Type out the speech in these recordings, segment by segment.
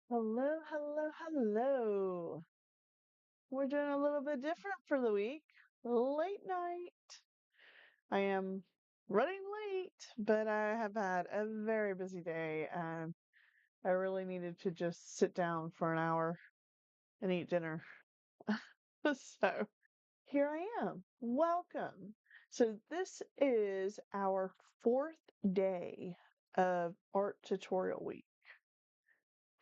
Hello, hello, hello. We're doing a little bit different for the week. Late night. I am running late, but I have had a very busy day and I really needed to just sit down for an hour and eat dinner. So here I am. Welcome. So this is our fourth day of art tutorial week.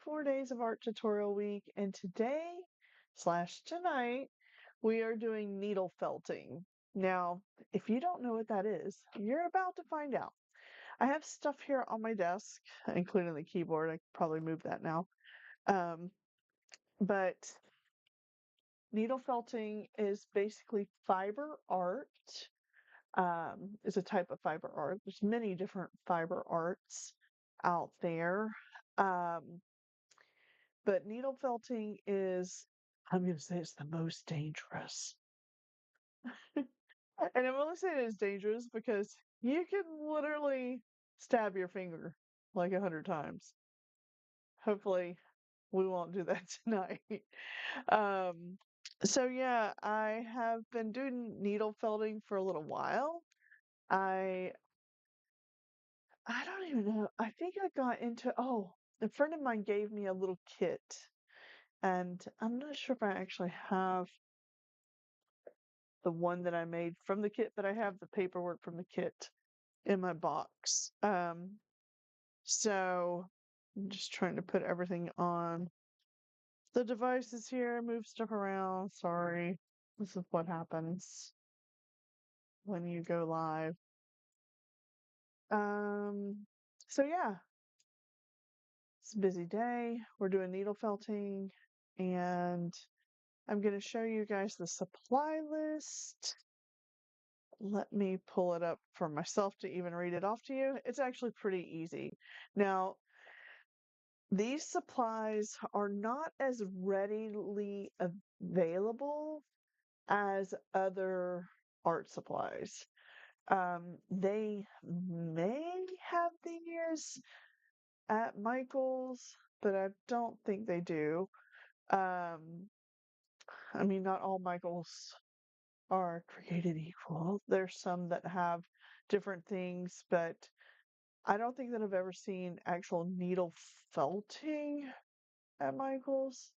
4 days of art tutorial week, and today slash tonight we are doing needle felting. Now, if you don't know what that is, you're about to find out. I have stuff here on my desk, including the keyboard. I could probably move that now. Um, but needle felting is basically fiber art. Is a type of fiber art. There's many different fiber arts out there. Um, But needle felting is, I'm going to say it's the most dangerous. And I'm only saying it's dangerous because you can literally stab your finger like 100 times. Hopefully, we won't do that tonight. Um, so yeah, I have been doing needle felting for a little while. I I don't even know. I think I got into, a friend of mine gave me a little kit, and I'm not sure if I actually have the one that I made from the kit, but I have the paperwork from the kit in my box. So I'm just trying to put everything on the devices here, move stuff around. Sorry. This is what happens when you go live. Um, so yeah, it's a busy day. We're doing needle felting, and I'm going to show you guys the supply list. Let me pull it up for myself to even read it off to you. It's actually pretty easy. Now, these supplies are not as readily available as other art supplies. They may have these at Michael's, but I don't think they do. Um, I mean, not all Michael's are created equal. There's some that have different things, but I don't think that I've ever seen actual needle felting at Michael's.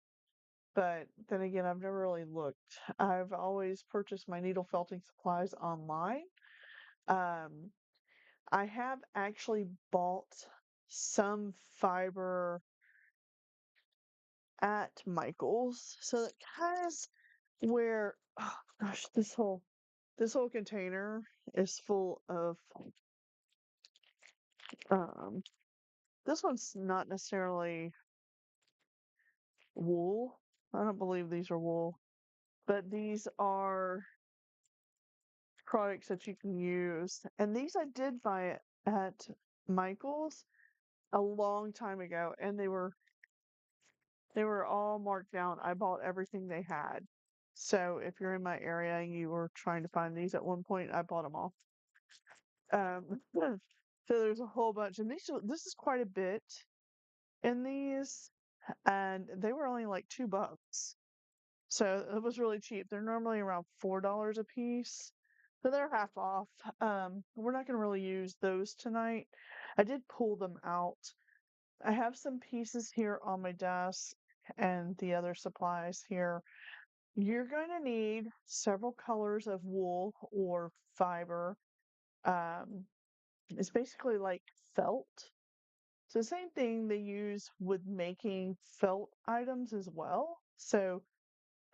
But then again, I've never really looked. I've always purchased my needle felting supplies online. Um, I have actually bought some fiber at Michael's. So that kind of where, oh gosh, this whole container is full of um this one's not necessarily wool. I don't believe these are wool, but these are products that you can use. And these I did buy at Michael's a long time ago, and they were all marked down. I bought everything they had. So if you're in my area and you were trying to find these at one point, I bought them all. So there's a whole bunch, and this is quite a bit in these, and they were only like $2. So it was really cheap. They're normally around $4 a piece. So they're half off. We're not going to really use those tonight. I did pull them out. I have some pieces here on my desk and the other supplies here. You're going to need several colors of wool or fiber. Um, it's basically like felt. So the same thing they use with making felt items as well. So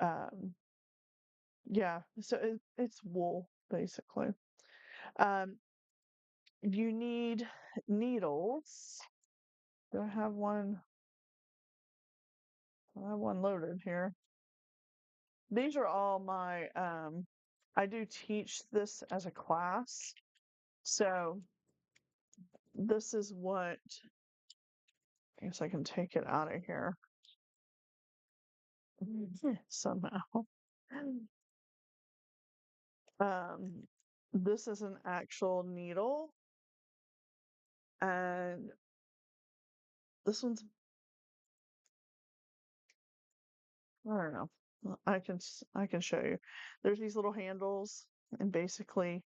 um, yeah, so it's wool basically. Um, you need needles. Do I have one? I have one loaded here. These are all my I do teach this as a class. So this is what I guess I can take it out of here somehow. Um, this is an actual needle, and this one's I don't know. Well, I can show you. There's these little handles, and basically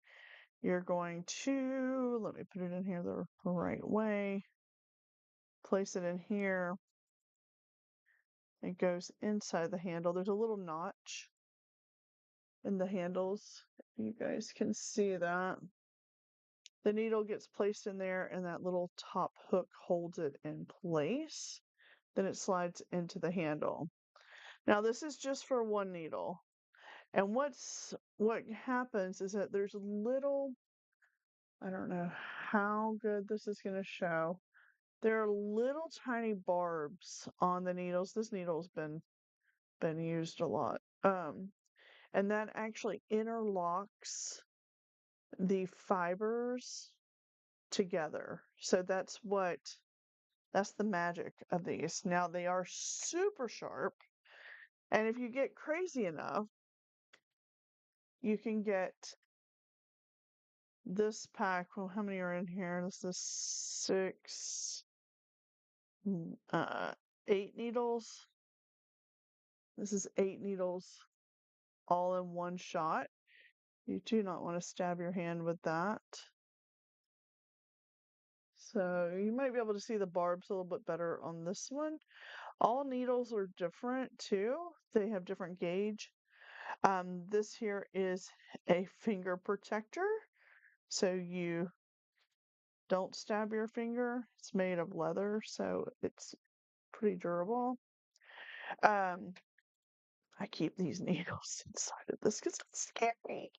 you're going to, let me put it in here the right way. Place it in here. It goes inside the handle. There's a little notch in the handles. You guys can see that. The needle gets placed in there, and that little top hook holds it in place. Then it slides into the handle. Now, this is just for one needle. And what happens is that there's little, I don't know how good this is going to show. There are little tiny barbs on the needles. This needle's been used a lot. And that actually interlocks the fibers together. So that's the magic of these. Now they are super sharp, and if you get crazy enough, you can get this pack. Well, how many are in here? This is six, uh, 8 needles. This is 8 needles all in one shot. You do not want to stab your hand with that. So you might be able to see the barbs a little bit better on this one. All needles are different too. They have different gauge. This here is a finger protector, so you don't stab your finger. It's made of leather, so it's pretty durable. Um, I keep these needles inside of this because it's scary.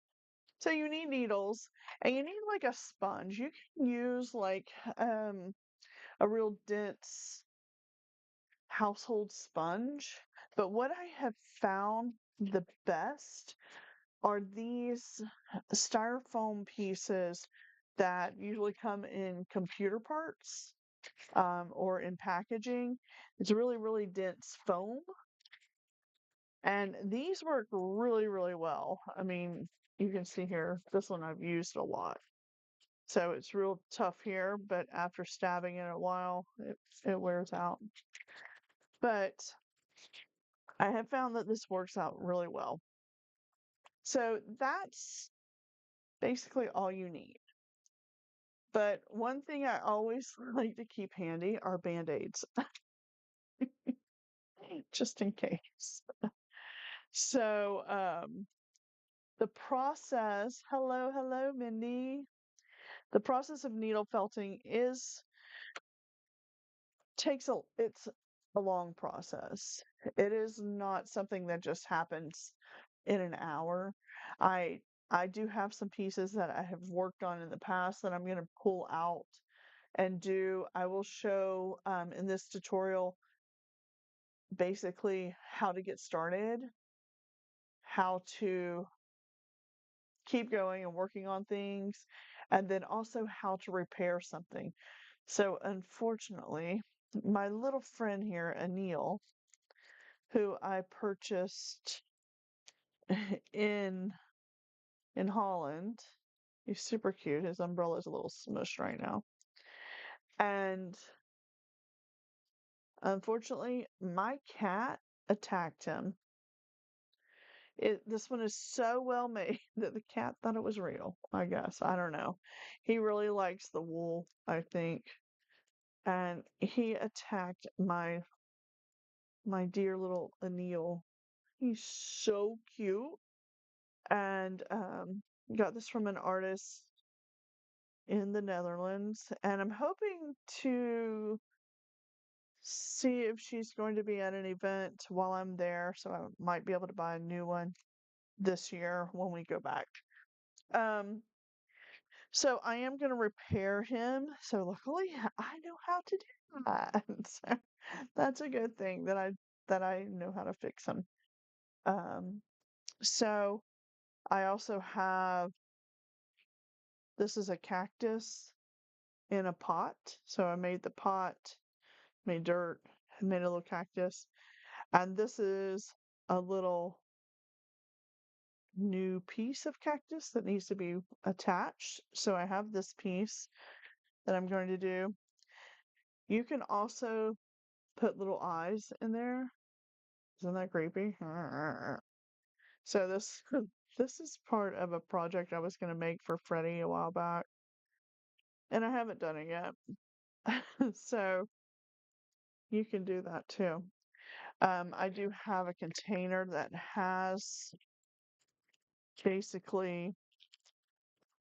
So you need needles, and you need like a sponge. You can use like a real dense household sponge, but what I have found the best are these styrofoam pieces that usually come in computer parts, or in packaging. It's really, really dense foam, and these work really, really well. I mean, you can see here, this one I've used a lot. So it's real tough here, but after stabbing it a while, it wears out. But I have found that this works out really well. So that's basically all you need. But one thing I always like to keep handy are Band-Aids, just in case. So, the process, hello, hello, Mindy. The process of needle felting it's a long process. It is not something that just happens in an hour. I I do have some pieces that I have worked on in the past that I'm going to pull out and do. I will show in this tutorial basically how to get started, how to keep going and working on things, and then also how to repair something. So, unfortunately, my little friend here, Anil, who I purchased in Holland, he's super cute. His umbrella's a little smushed right now. And unfortunately, my cat attacked him. This one is so well made that the cat thought it was real, I guess. I don't know. He really likes the wool, I think. And he attacked my dear little Anil. He's so cute. And got this from an artist in the Netherlands. And I'm hoping to see if she's going to be at an event while I'm there. So I might be able to buy a new one this year when we go back. Um, so I am going to repair him. So luckily I know how to do that. So that's a good thing that I know how to fix him. Um, so I also have, this is a cactus in a pot. So I made the pot, made dirt, made a little cactus. And this is a little new piece of cactus that needs to be attached. So I have this piece that I'm going to do. You can also put little eyes in there. Isn't that creepy? So this this is part of a project I was going to make for Freddie a while back, and I haven't done it yet. So you can do that too. I do have a container that has basically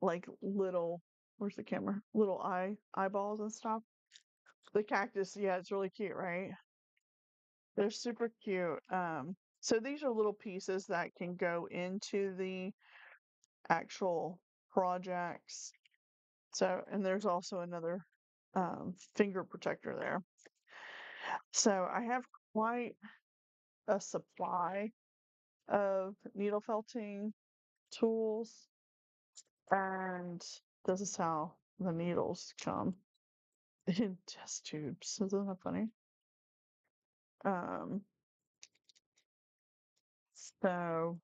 like little, where's the camera? Little eyeballs and stuff. The cactus, yeah, it's really cute, right? They're super cute. So these are little pieces that can go into the actual projects. So, and there's also another finger protector there. So I have quite a supply of needle felting tools, and this is how the needles come in test tubes. Isn't that funny? Um, so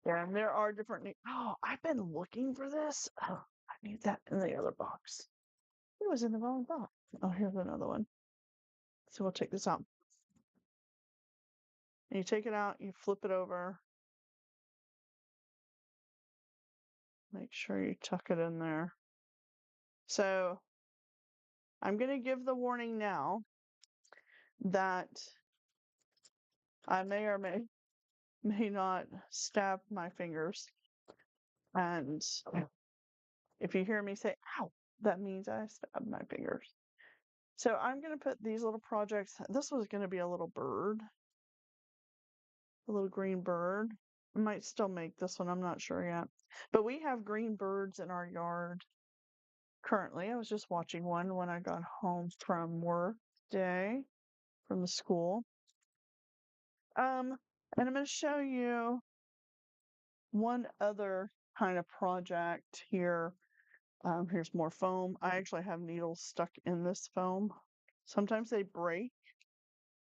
yeah, and there are different. Oh, I've been looking for this. Oh, I need that in the other box. It was in the wrong box. Oh, here's another one. So we'll take this out. And you take it out, you flip it over, make sure you tuck it in there. So I'm going to give the warning now that I may or may not stab my fingers. And if you hear me say, ow, that means I stabbed my fingers. So I'm going to put these little projects. This was going to be a little bird, a little green bird. I might still make this one. I'm not sure yet. But we have green birds in our yard currently. I was just watching one when I got home from work day from the school. And I'm going to show you one other kind of project here. Here's more foam. I actually have needles stuck in this foam. Sometimes they break,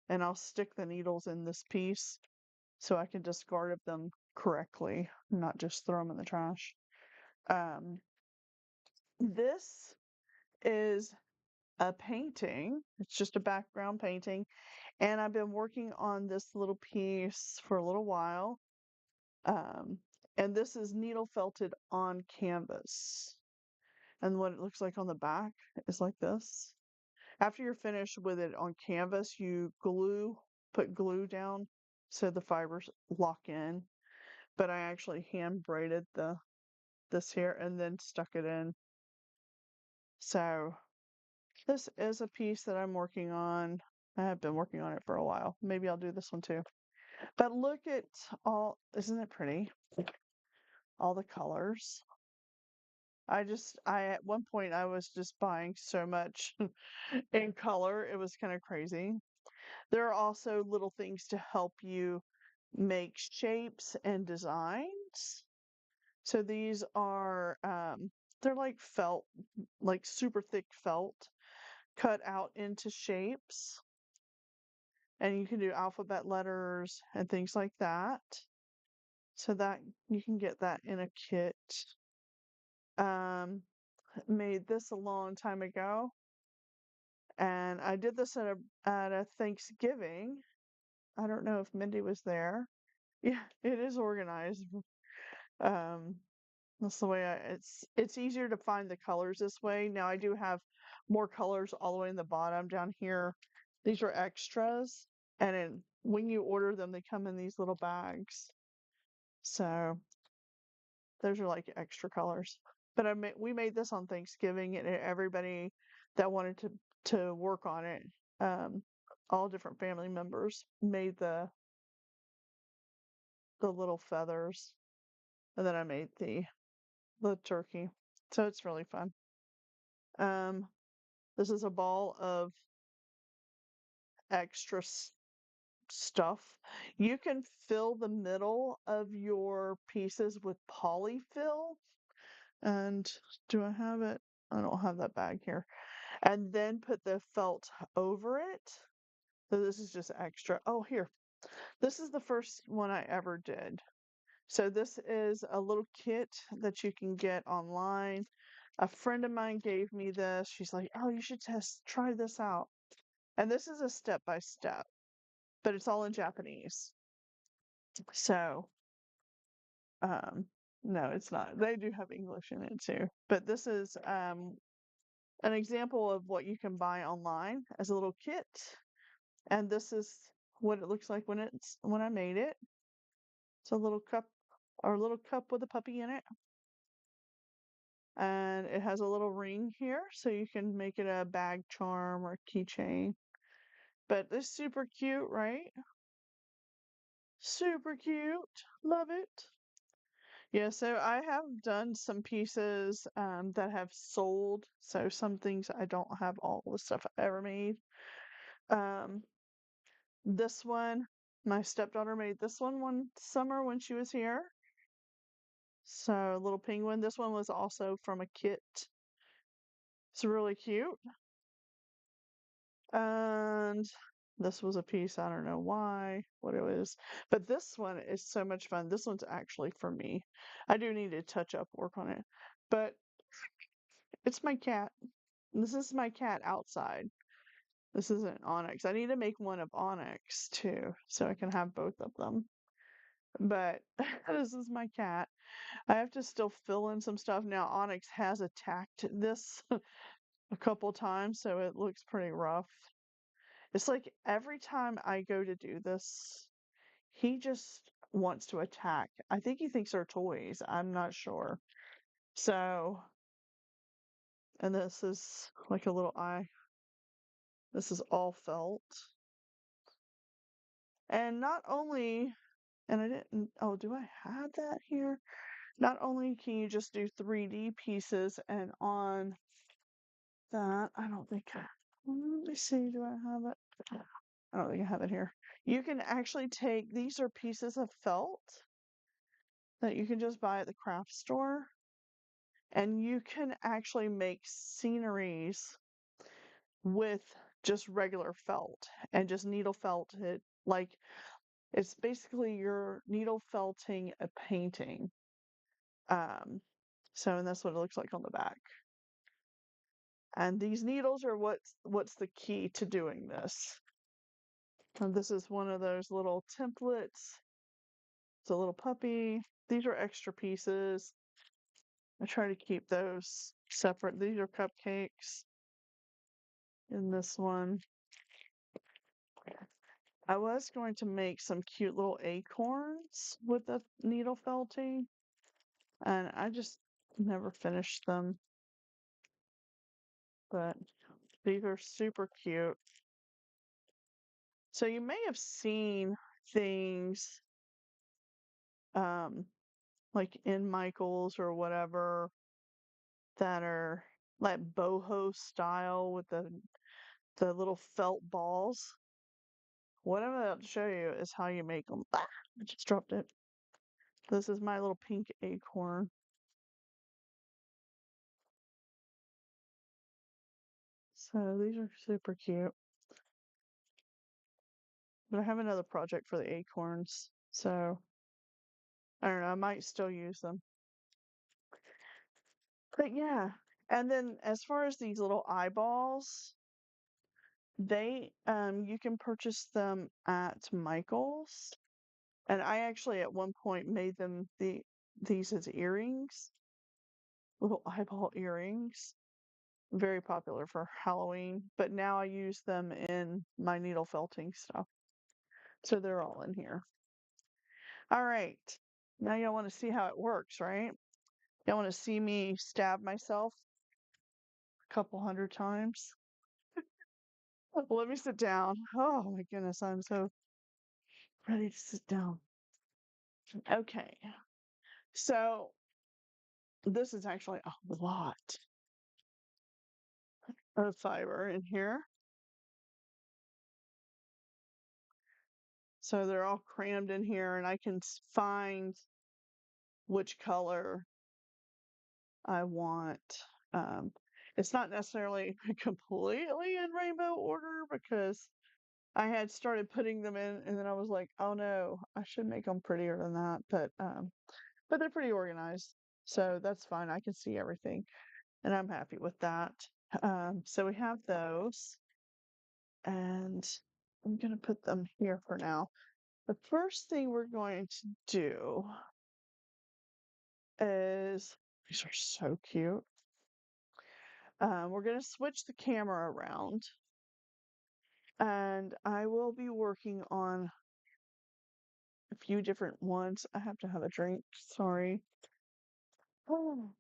and I'll stick the needles in this piece so I can discard them correctly, not just throw them in the trash. Um, this is a painting. It's just a background painting. And I've been working on this little piece for a little while. Um, and this is needle felted on canvas. And what it looks like on the back is like this. After you're finished with it on canvas, you put glue down so the fibers lock in. But I actually hand braided this here and then stuck it in. So this is a piece that I'm working on. I have been working on it for a while. Maybe I'll do this one too. But look at all, isn't it pretty? All the colors. At one point I was just buying so much in color. It was kind of crazy. There are also little things to help you make shapes and designs. So these are, they're like felt, like super thick felt cut out into shapes. And you can do alphabet letters and things like that. So that you can get that in a kit. Um, Made this a long time ago, and I did this at a Thanksgiving. I don't know if Mindy was there. Yeah, it is organized. Um, that's the way it's easier to find the colors this way. Now I do have more colors all the way in the bottom down here. These are extras, and when you order them, they come in these little bags. So those are like extra colors. But we made this on Thanksgiving, and everybody that wanted to work on it, um, all different family members made the little feathers, and then I made the turkey. So it's really fun. Um, this is a ball of extra stuff. You can fill the middle of your pieces with polyfill. And do I have it? I don't have that bag here. And then put the felt over it. So this is just extra. Oh, here. This is the first one I ever did. So this is a little kit that you can get online. A friend of mine gave me this. She's like, "Oh, you should try this out." And this is a step by step, but it's all in Japanese. So, um, no, it's not. They do have English in it too. But this is an example of what you can buy online as a little kit. And this is what it looks like when I made it. It's a little cup or a little cup with a puppy in it. And it has a little ring here, so you can make it a bag charm or keychain. But it's super cute, right? Super cute. Love it. Yeah, so I have done some pieces that have sold. So some things I don't have all the stuff I ever made. Um, this one, my stepdaughter made this one summer when she was here. So little penguin. This one was also from a kit. It's really cute. And this was a piece, I don't know why, what it was. But this one is so much fun. This one's actually for me. I do need to touch up work on it. But it's my cat. This is my cat outside. This isn't onyx. I need to make one of onyx too, so I can have both of them. But this is my cat. I have to still fill in some stuff. Now, onyx has attacked this a couple times, so it looks pretty rough. It's like every time I go to do this, he just wants to attack. I think he thinks they're toys. I'm not sure. So, and this is like a little eye. This is all felt. And not only, and I didn't, oh, do I have that here? Not only can you just do 3D pieces and on that, I don't think, let me see, do I have it? I don't think I have it here. You can actually take, these are pieces of felt that you can just buy at the craft store, and you can actually make sceneries with just regular felt and just needle felt it. Like it's basically you're needle felting a painting. Um, so and that's what it looks like on the back. And these needles are what's the key to doing this. And this is one of those little templates. It's a little puppy. These are extra pieces. I try to keep those separate. These are cupcakes in this one. I was going to make some cute little acorns with the needle felting, and I just never finished them. But these are super cute. So you may have seen things um like in Michael's or whatever that are like boho style with the little felt balls. What I'm about to show you is how you make them. Ah, I just dropped it. This is my little pink acorn. So these are super cute. But I have another project for the acorns. So I don't know, I might still use them. But yeah. And then as far as these little eyeballs, they you can purchase them at Michael's. And I actually at one point made them these as earrings, little eyeball earrings. Very popular for Halloween, but now I use them in my needle felting stuff. So they're all in here. All right. Now y'all want to see how it works, right? Y'all want to see me stab myself a couple hundred times? Well, let me sit down. Oh my goodness, I'm so ready to sit down. Okay. So this is actually a lot of fiber in here. So they're all crammed in here, and I can find which color I want. Um, it's not necessarily completely in rainbow order because I had started putting them in, and then I was like, oh no, I should make them prettier than that. But they're pretty organized, so that's fine. I can see everything, and I'm happy with that. So we have those, and I'm gonna put them here for now. The first thing we're going to do is, these are so cute. We're going to switch the camera around, and I will be working on a few different ones. I have to have a drink. Sorry. Oh,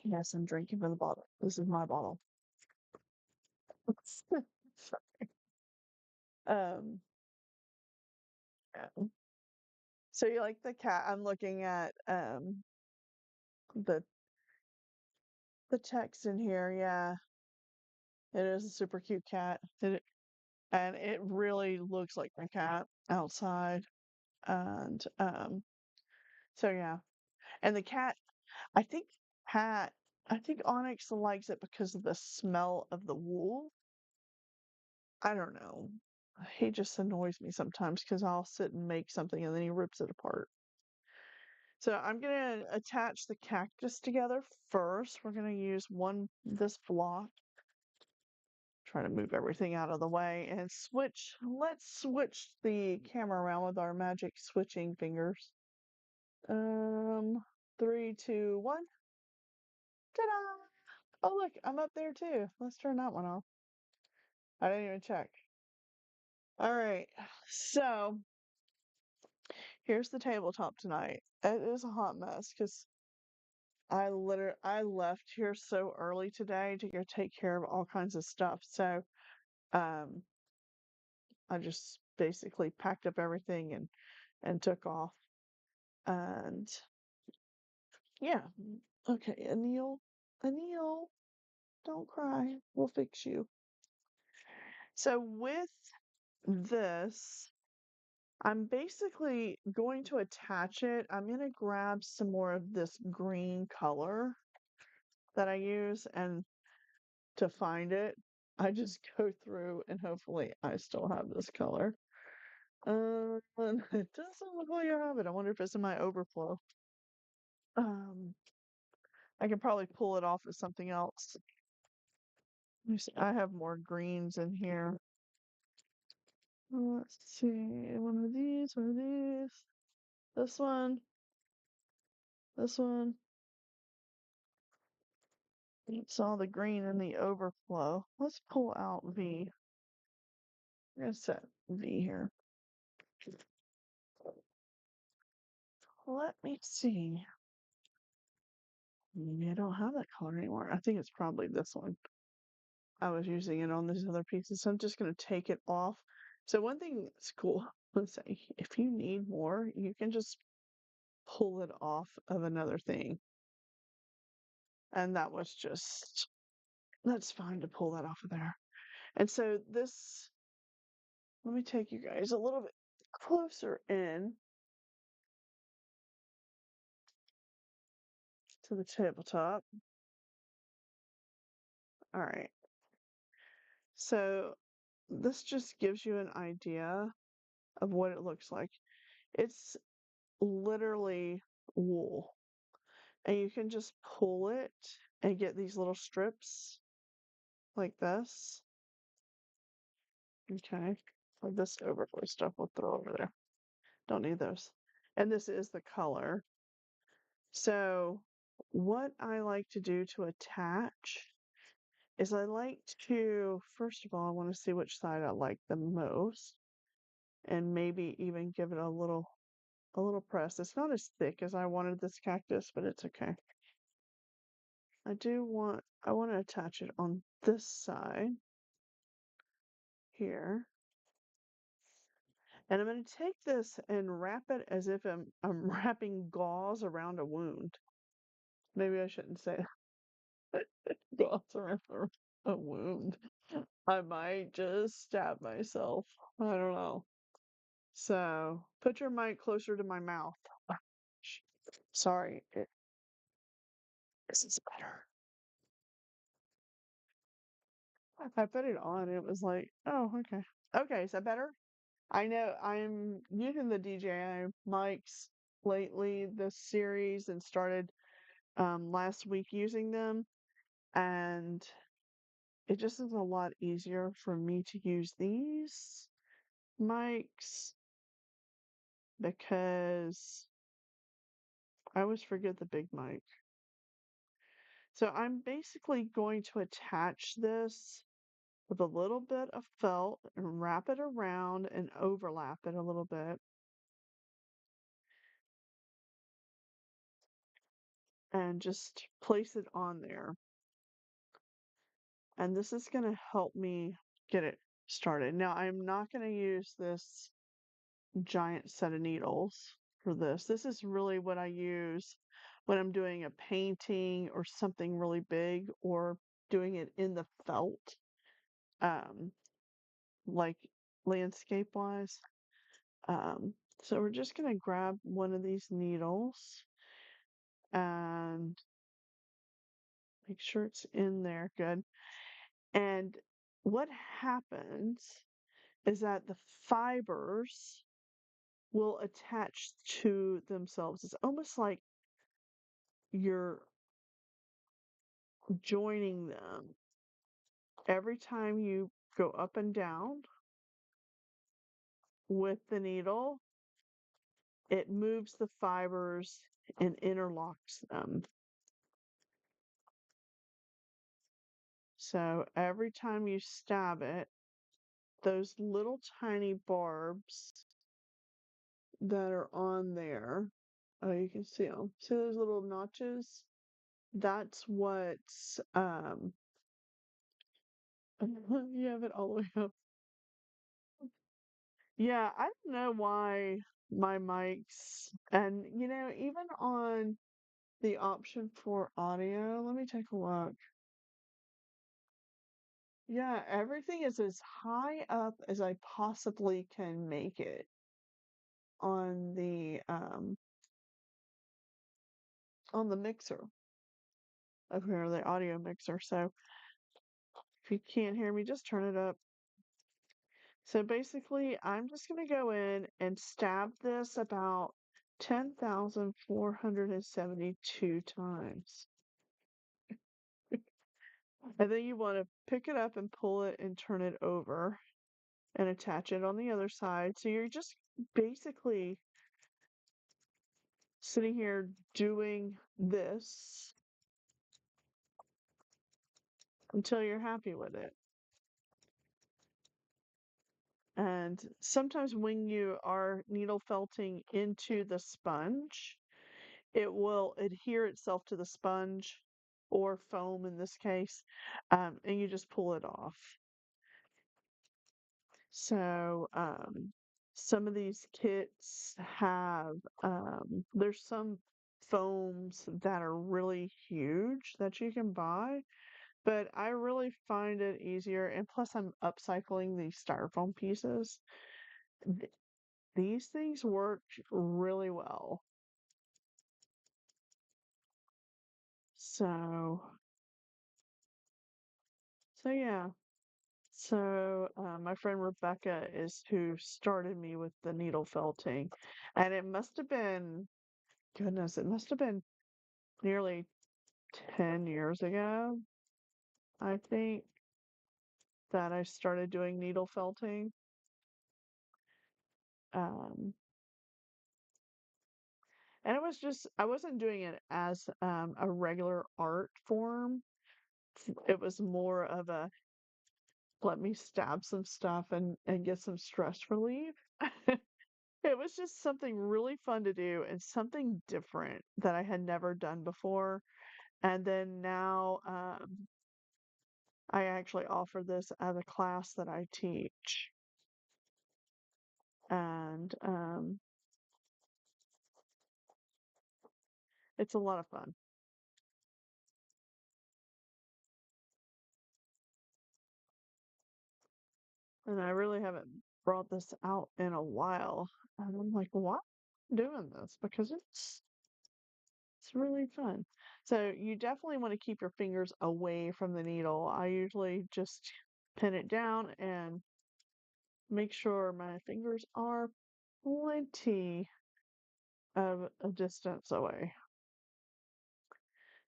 yes, I'm drinking from the bottle. This is my bottle. Sorry. Um, yeah. So you like the cat? I'm looking at the text in here. Yeah, it is a super cute cat. And it really looks like my cat outside. And so yeah. And the cat, I think cat, I think Onyx likes it because of the smell of the wool. I don't know. He just annoys me sometimes because I'll sit and make something and then he rips it apart. So I'm gonna attach the cactus together first. We're gonna use this block. Try to move everything out of the way and switch. Let's switch the camera around with our magic switching fingers. Um, three, two, one. Ta-da! Oh, look, I'm up there too. Let's turn that one off. I didn't even check. All right. So here's the tabletop tonight. It is a hot mess because I left here so early today to go take care of all kinds of stuff. So um I just basically packed up everything and took off. And yeah. Okay, Anil, don't cry. We'll fix you. So with this, I'm basically going to attach it. I'm going to grab some more of this green color that I use, and to find it, I just go through and hopefully I still have this color. It doesn't look like I have it. I wonder if it's in my overflow. Um, I could probably pull it off as something else. Let me see. I have more greens in here. Let's see. One of these, one of these. This one, this one. It's all the green in the overflow. Let's pull out V. I'm gonna set V here. Let me see. Maybe I don't have that color anymore. I think it's probably this one. I was using it on these other pieces, so I'm just gonna take it off. So one thing that's cool, let's say, if you need more, you can just pull it off of another thing. And that's fine to pull that off of there. And so this, let me take you guys a little bit closer in to the tabletop. All right. So this just gives you an idea of what it looks like. It's literally wool. And you can just pull it and get these little strips like this. Okay. Like this overflow stuff we'll throw over there. Don't need those. And this is the color. So what I like to do to attach is I like to, first of all, I want to see which side I like the most and maybe even give it a little press. It's not as thick as I wanted this cactus, but it's okay. I want to attach it on this side here. And I'm going to take this and wrap it as if I'm wrapping gauze around a wound. Maybe I shouldn't say gauze around a wound. I might just stab myself. I don't know. So put your mic closer to my mouth. Sorry, this is better. I put it on. It was like, oh, okay. Okay, is that better? I know I'm using the DJI mics lately, this series, and started last week using them. And it just is a lot easier for me to use these mics because I always forget the big mic. So I'm basically going to attach this with a little bit of felt and wrap it around and overlap it a little bit and just place it on there. And this is going to help me get it started. Now, I'm not going to use this giant set of needles for this. This is really what I use when I'm doing a painting or something really big or doing it in the felt, um, like landscape wise. Um, so we're just going to grab one of these needles and make sure it's in there good. And what happens is that the fibers will attach to themselves. It's almost like you're joining them. Every time you go up and down with the needle, it moves the fibers and interlocks them. So every time you stab it, those little tiny barbs that are on there, oh, you can see them. See those little notches? That's what's, you have it all the way up. Yeah, I don't know why my mics, and even on the option for audio, let me take a look. Yeah, everything is as high up as I possibly can make it on the mixer up here, the audio mixer. So if you can't hear me, just turn it up. So basically, I'm just going to go in and stab this about 10,472 times. And then you want to pick it up and pull it and turn it over and attach it on the other side. So you're just basically sitting here doing this until you're happy with it. And sometimes when you are needle felting into the sponge, it will adhere itself to the sponge or foam in this case, and you just pull it off. So some of these kits have, there's some foams that are really huge that you can buy, but I really find it easier. And plus, I'm upcycling these styrofoam pieces. Th- these things work really well. So, so yeah. So, my friend Rebecca is who started me with the needle felting. And it must have been, goodness, it must have been nearly 10 years ago, I think, that I started doing needle felting. Um, and it was just, I wasn't doing it as a regular art form. It was more of a let me stab some stuff and get some stress relief. It was just something really fun to do and something different that I had never done before. And then now I actually offer this as a class that I teach. And it's a lot of fun. And I really haven't brought this out in a while. And I'm like, why am I doing this? Because it's really fun. So you definitely want to keep your fingers away from the needle. I usually just pin it down and make sure my fingers are plenty of a distance away.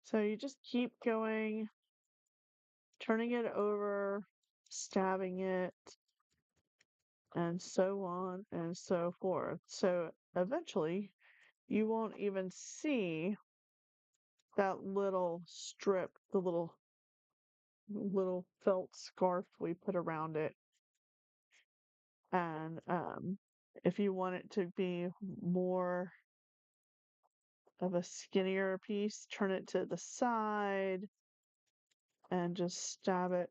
So you just keep going turning it over, stabbing it, and so on and so forth. So eventually, you won't even see that little strip, the little felt scarf we put around it. And if you want it to be more of a skinnier piece, turn it to the side and just stab it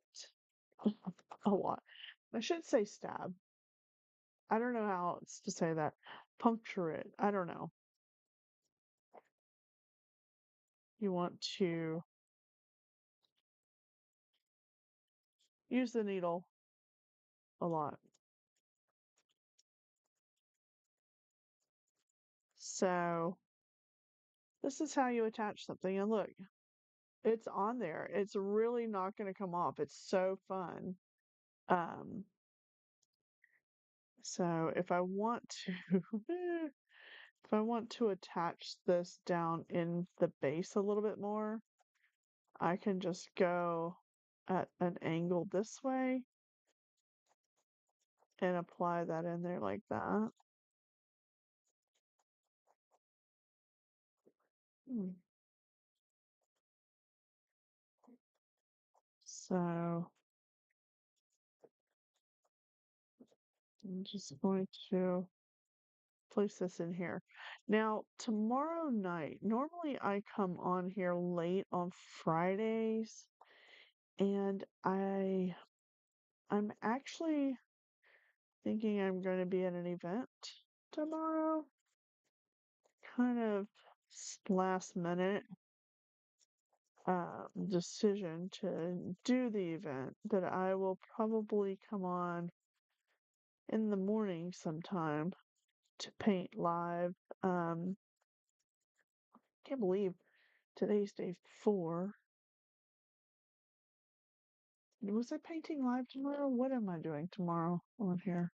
a lot. I should say stab. I don't know how else to say that. Puncture it. I don't know. You want to use the needle a lot. So this is how you attach something. And look, it's on there. It's really not going to come off. It's so fun. Um, so if I want to, if I want to attach this down in the base a little bit more, I can just go at an angle this way and apply that in there like that. Hmm. So I'm just going to place this in here. Now, tomorrow night, normally I come on here late on Fridays, and I'm actually thinking I'm going to be at an event tomorrow. Kind of last minute decision to do the event, but I will probably come on in the morning sometime to paint live. Can't believe today's day 4. Was I painting live tomorrow? What am I doing tomorrow on here?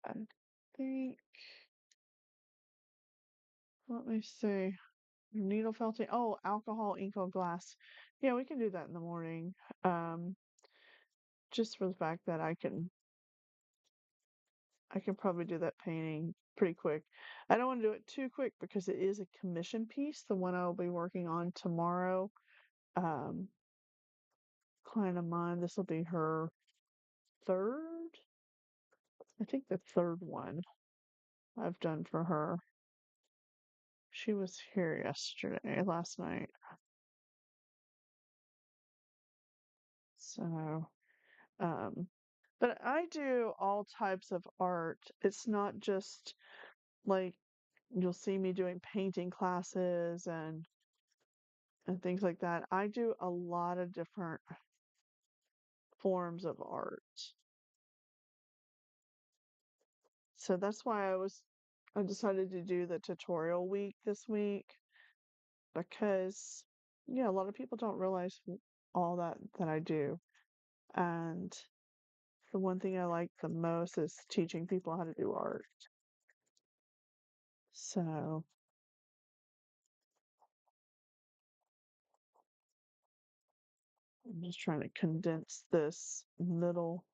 I think, let me see. Needle felting. Oh, alcohol, ink on glass. Yeah, we can do that in the morning. Um, just for the fact that I can probably do that painting pretty quick. I don't want to do it too quick because it is a commission piece, the one I'll be working on tomorrow. Um, Client of mine, this will be her third, I think the third one I've done for her. She was here last night. So, um, but I do all types of art. It's not just like you'll see me doing painting classes and things like that. I do a lot of different forms of art. So that's why I decided to do the tutorial week this week because yeah, a lot of people don't realize all that I do. And the one thing I like the most is teaching people how to do art. So I'm just trying to condense this middle,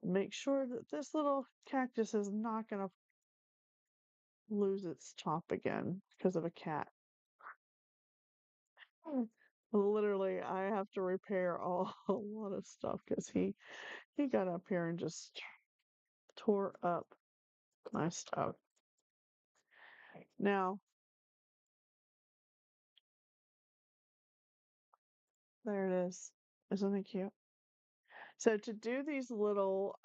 make sure that this little cactus is not going to lose its top again because of a cat. Literally, I have to repair a lot of stuff because he got up here and just tore up my stuff. Now, there it is. Isn't it cute? So to do these little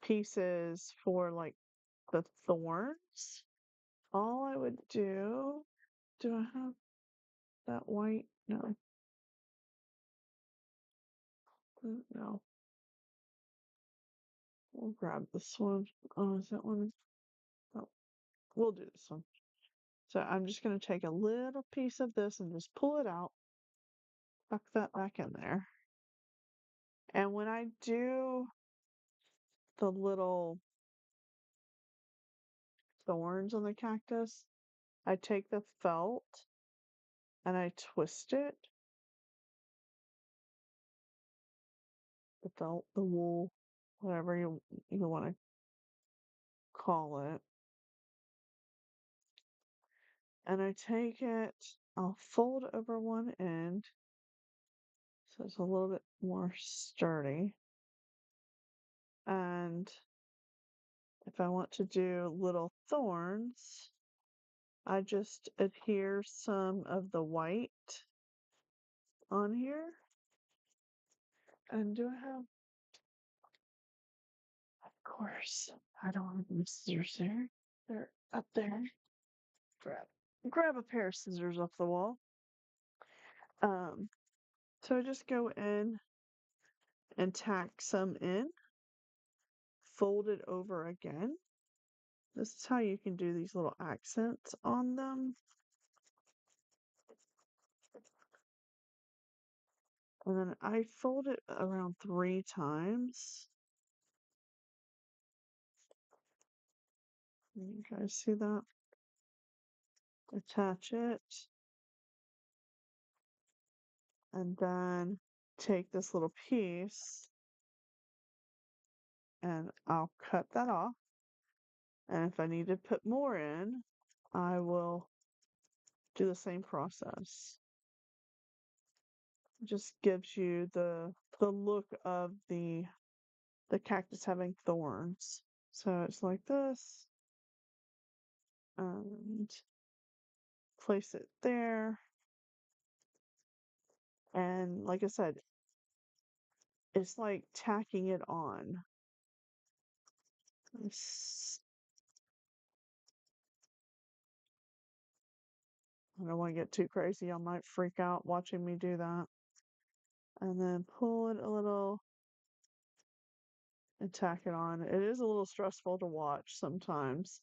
pieces for like the thorns, all I would do I have that white? No. No. We'll grab this one. Oh, is that one? Oh, we'll do this one. So I'm just going to take a little piece of this and just pull it out, tuck that back in there. And when I do the little thorns on the cactus, I take the felt and I twist it felt, the wool, whatever you want to call it. And I take it, I'll fold over one end so it's a little bit more sturdy. And if I want to do little thorns, I just adhere some of the white on here. And do I have, of course, I don't have any scissors there. They're up there. Grab a pair of scissors off the wall. Um, so I just go in and tack some in, fold it over again. This is how you can do these little accents on them. And then I fold it around 3 times. You guys see that? Attach it. And then take this little piece and I'll cut that off. And if I need to put more in, I will do the same process. It just gives you the look of the cactus having thorns. So it's like this, and place it there. And like I said, it's like tacking it on. I don't want to get too crazy. I might freak out watching me do that. And then pull it a little and tack it on. It is a little stressful to watch sometimes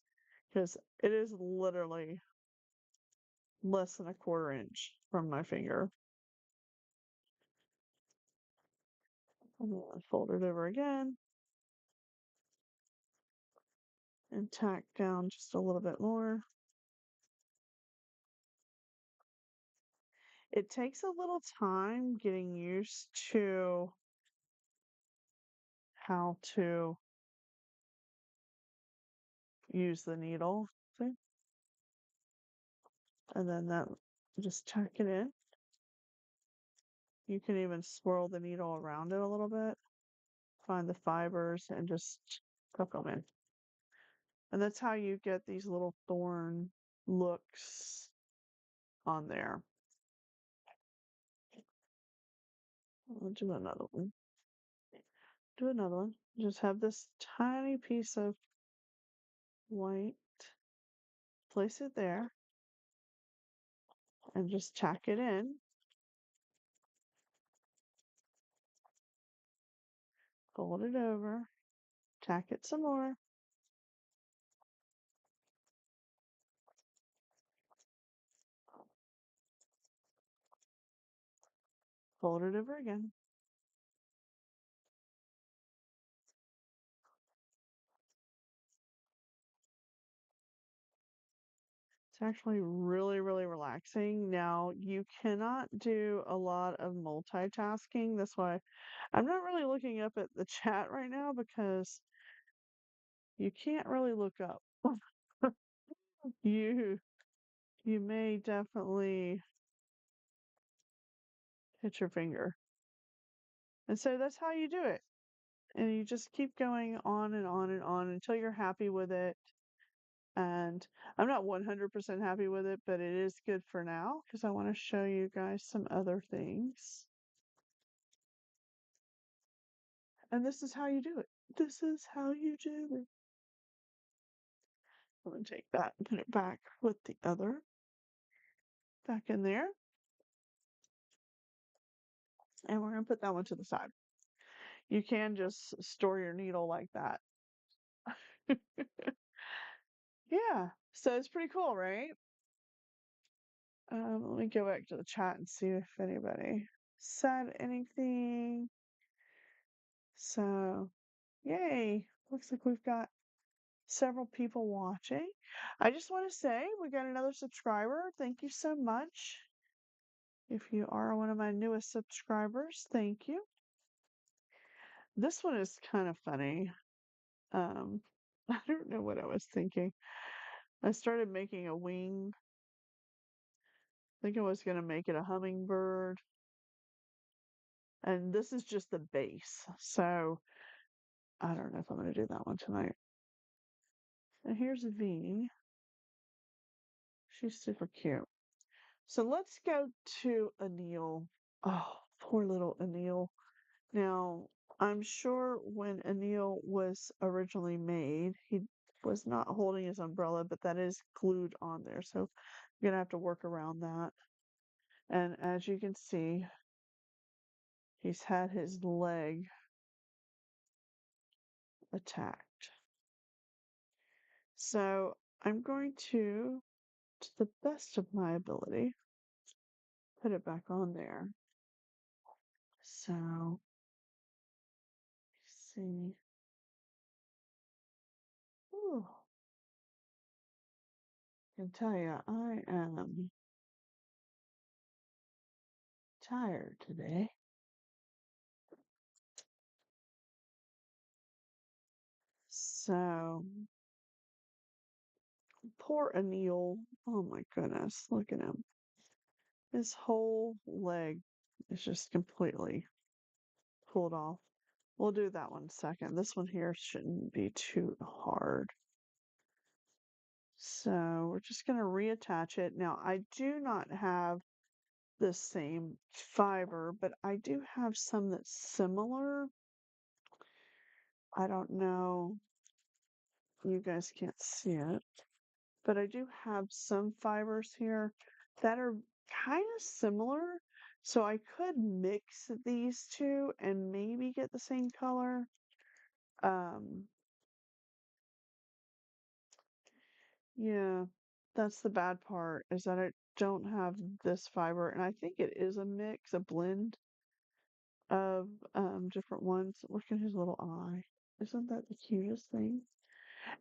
because it is literally less than a 1/4 inch from my finger. And then fold it over again and tack down just a little bit more. It takes a little time getting used to how to use the needle. See? And then that, just tack it in. You can even swirl the needle around it a little bit. Find the fibers and just tuck them in. And that's how you get these little thorn looks on there. I'll do another one. Do another one. Just have this tiny piece of white. Place it there. And just tack it in. Fold it over. Tack it some more. Fold it over again. It's actually really, really relaxing. Now, you cannot do a lot of multitasking. That's why I'm not really looking up at the chat right now because you can't really look up. You you may definitely hit your finger. And so that's how you do it. And you just keep going on and on and on until you're happy with it. And I'm not 100% happy with it, but it is good for now because I want to show you guys some other things. And this is how you do it. This is how you do it. I'm going to take that and put it back with the other. Back in there. And we're going to put that one to the side. You can just store your needle like that. Yeah. So it's pretty cool, right? Let me go back to the chat and see if anybody said anything. So, yay. Looks like we've got several people watching. I just want to say we got another subscriber. Thank you so much. If you are one of my newest subscribers, thank you. This one is kind of funny. Um, I don't know what I was thinking. I started making a wing. I think I was gonna make it a hummingbird. And this is just the base. So I don't know if I'm gonna do that one tonight. And here's a V. She's super cute. So let's go to Anil. Oh, poor little Anil. Now, I'm sure when Anil was originally made, he was not holding his umbrella, but that is glued on there. So I'm gonna have to work around that. And as you can see, he's had his leg attacked. So I'm going to the best of my ability, put it back on there. So, let's see. Ooh, I can tell you, I am tired today. So, poor Anil. Oh my goodness, look at him. His whole leg is just completely pulled off. We'll do that one second. This one here shouldn't be too hard. So we're just going to reattach it. Now, I do not have the same fiber, but I do have some that's similar. I don't know. You guys can't see it, but I do have some fibers here that are kind of similar. So I could mix these two and maybe get the same color. Um, yeah, that's the bad part is that I don't have this fiber, and I think it is a mix, a blend of different ones. Look at his little eye. Isn't that the cutest thing?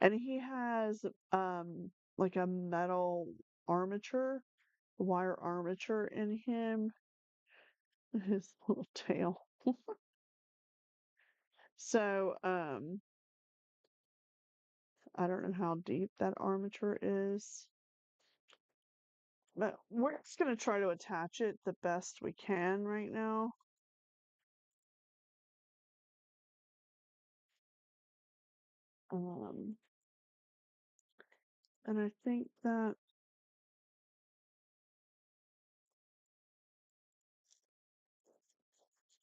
And he has like a metal armature, wire armature in him. His little tail. So I don't know how deep that armature is, but we're just gonna try to attach it the best we can right now. Um, and I think that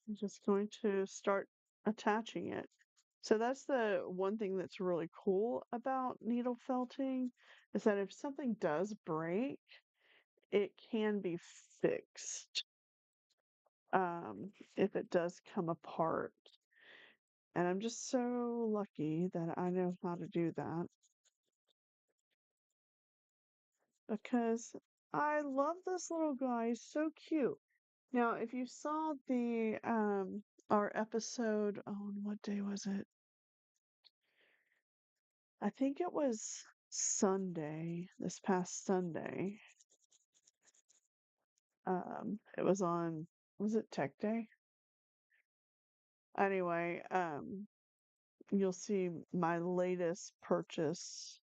I'm just going to start attaching it. So that's the one thing that's really cool about needle felting is that if something does break, it can be fixed if it does come apart. And I'm just so lucky that I know how to do that because I love this little guy. He's so cute. Now, if you saw the our episode, oh, what day was it? I think it was Sunday, this past Sunday. It was on, was it Tech Day? Anyway, you'll see my latest purchase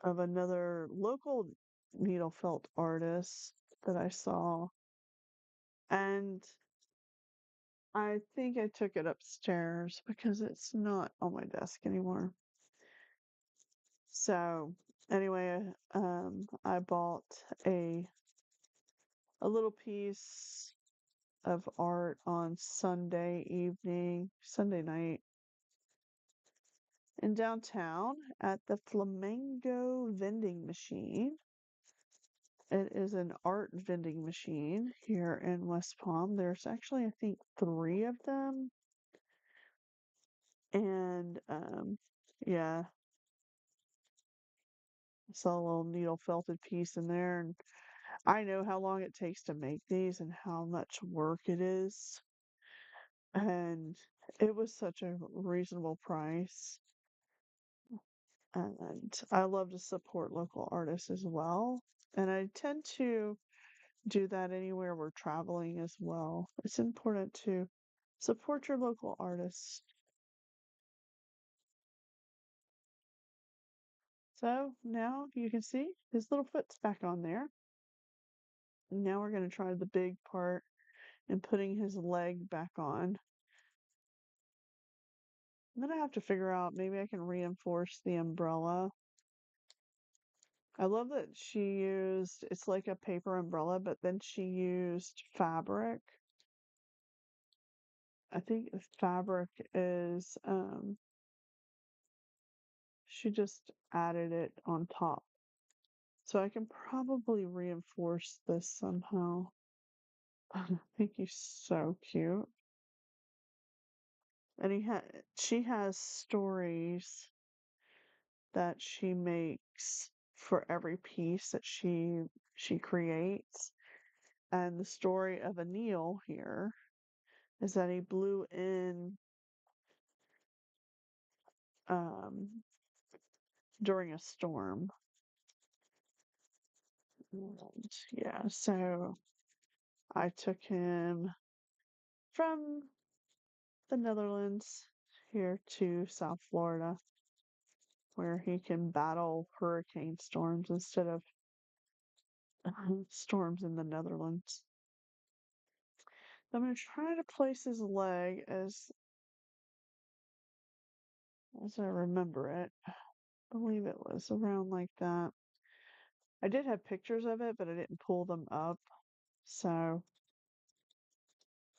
of another local needle felt artist that I saw. And I think I took it upstairs because it's not on my desk anymore. So anyway, I bought a little piece of art on Sunday evening, Sunday night in downtown at the Flamingo vending machine. It is an art vending machine here in West Palm. There's actually, I think, three of them. And yeah, I saw a little needle felted piece in there. And I know how long it takes to make these and how much work it is. And it was such a reasonable price. And I love to support local artists as well. And I tend to do that anywhere we're traveling as well. It's important to Support your local artists. So now you can see his little foot's back on there. Now we're going to try the big part and putting his leg back on. I'm going to have to figure out, maybe I can reinforce the umbrella. I love that she used, it's like a paper umbrella, but then she used fabric. I think the fabric is, she just added it on top. So I can probably reinforce this somehow. I think he's so cute. And she has stories that she makes for every piece that she creates. And the story of Anil here is that he blew in um, during a storm. And yeah, so I took him from the Netherlands here to South Florida, where he can battle hurricane storms instead of storms in the Netherlands. I'm going to try to place his leg as I remember it. I believe it was around like that. I did have pictures of it, but I didn't pull them up. So,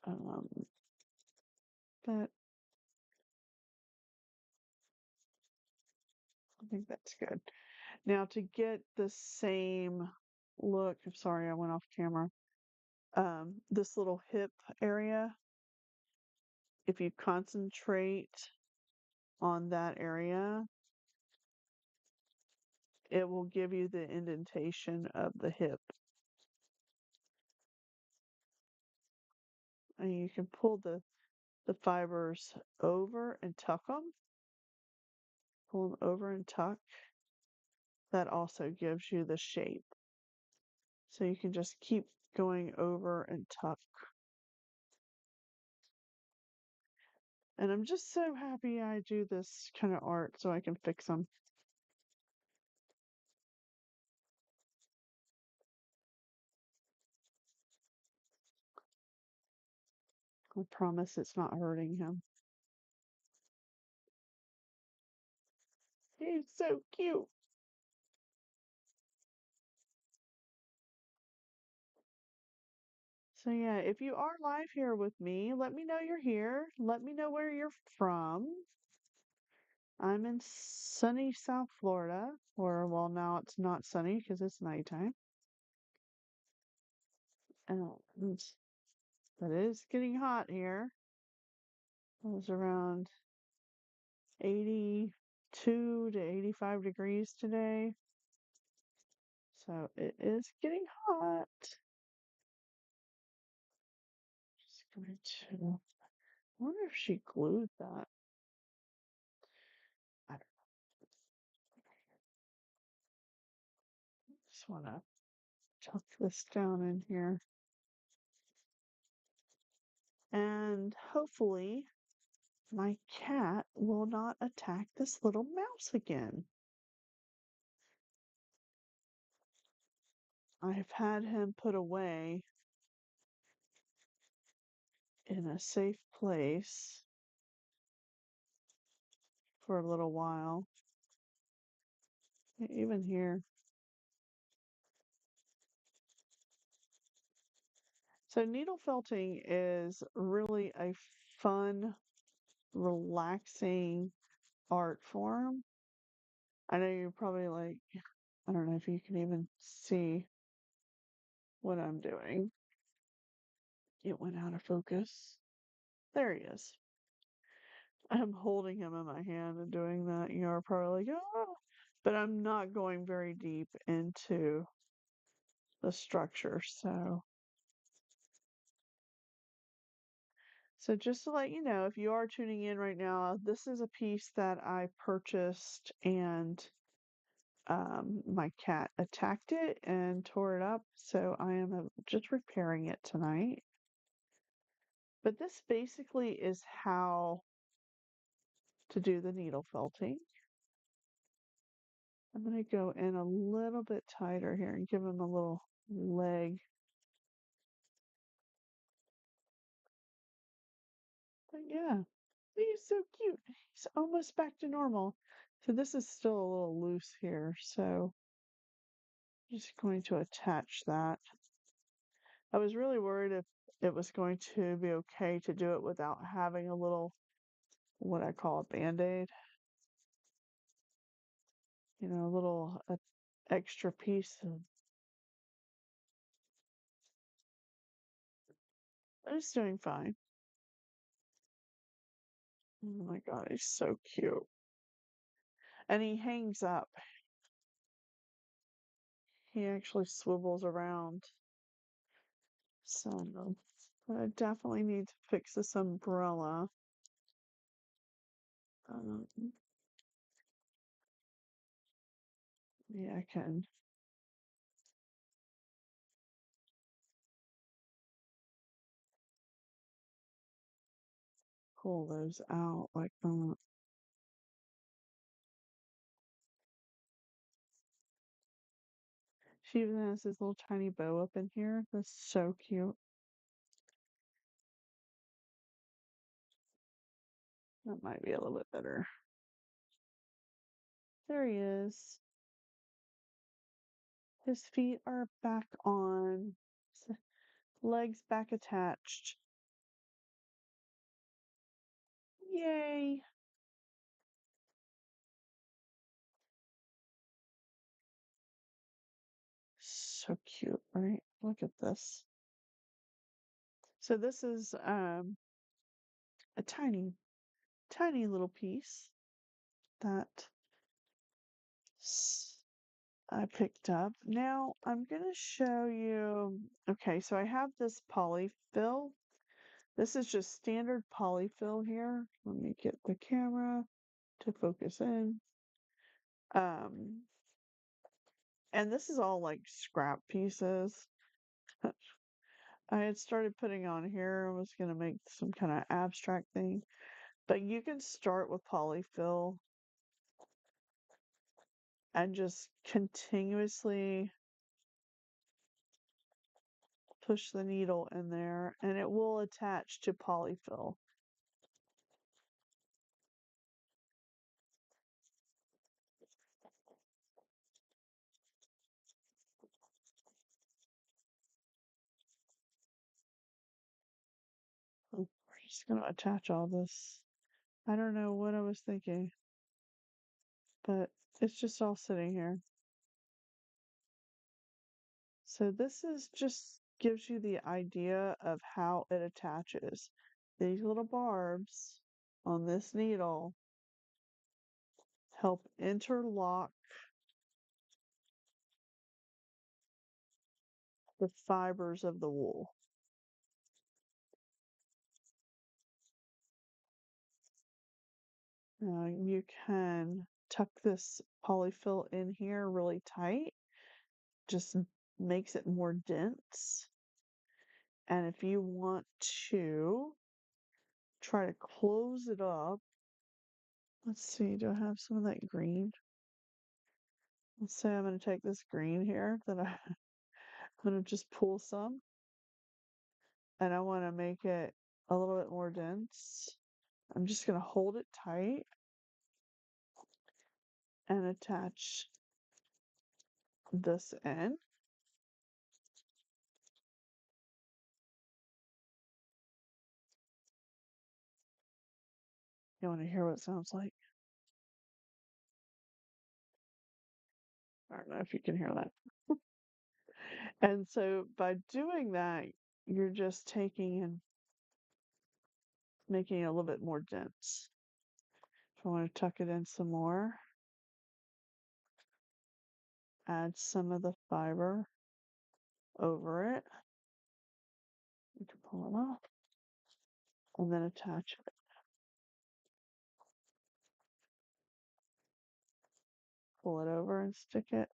um, but I think that's good. Now to get the same look, I'm sorry, I went off camera. This little hip area, if you concentrate on that area, it will give you the indentation of the hip. And you can pull the fibers over and tuck them. Pull them over and tuck. That also gives you the shape. So you can just keep going over and tuck. And I'm just so happy I do this kind of art so I can fix them. I promise it's not hurting him. He's so cute. So yeah, if you are live here with me, let me know you're here. Let me know where you're from. I'm in sunny South Florida, or well, now it's not sunny because it's nighttime. And it is getting hot here. It was around 82 to 85 degrees today. So it is getting hot. Just going to, I wonder if she glued that. I don't just want to tuck this down in here. And hopefully my cat will not attack this little mouse again. I've had him put away in a safe place for a little while. Even here. So needle felting is really a fun, relaxing art form. I know you're probably like, I don't know if you can even see what I'm doing. It went out of focus. There he is. I'm holding him in my hand and doing that. You're probably like, oh, but I'm not going very deep into the structure. So just to let you know, if you are tuning in right now, this is a piece that I purchased and my cat attacked it and tore it up. So I am just repairing it tonight. But this basically is how to do the needle felting. I'm going to go in a little bit tighter here and give him a little leg. But yeah, he's so cute. He's almost back to normal. So this is still a little loose here. So I'm just going to attach that. I was really worried if it was going to be okay to do it without having a little, what I call a band-aid, a little extra piece. But it's doing fine. Oh my God, he's so cute. And he hangs up. He actually swivels around. So, but I definitely need to fix this umbrella. Um, yeah, I can pull those out like that. She even has this little tiny bow up in here. That's so cute. That might be a little bit better. There he is. His feet are back on. Legs back attached. Yay! So cute, right? Look at this. So this is a tiny, tiny little piece that I picked up. Now I'm going to show you. Okay, so I have this polyfill. This is just standard polyfill here. Let me get the camera to focus in. Um, and this is all like scrap pieces. I had started putting on here. I was going to make some kind of abstract thing. But you can start with polyfill and just continuously push the needle in there and it will attach to polyfill. Oh, we're just going to attach all this. I don't know what I was thinking, but it's just all sitting here. So this is just gives you the idea of how it attaches. These little barbs on this needle help interlock the fibers of the wool. You can tuck this polyfill in here really tight, just makes it more dense. And if you want to try to close it up, let's see, do I have some of that green? Let's say I'm going to take this green here that I'm going to just pull some and I want to make it a little bit more dense. I'm just going to hold it tight and attach this end. You want to hear what it sounds like? I don't know if you can hear that. And so by doing that, you're just taking and making it a little bit more dense. If I want to tuck it in some more, add some of the fiber over it. You can pull it off and then attach it. Pull it over and stick it.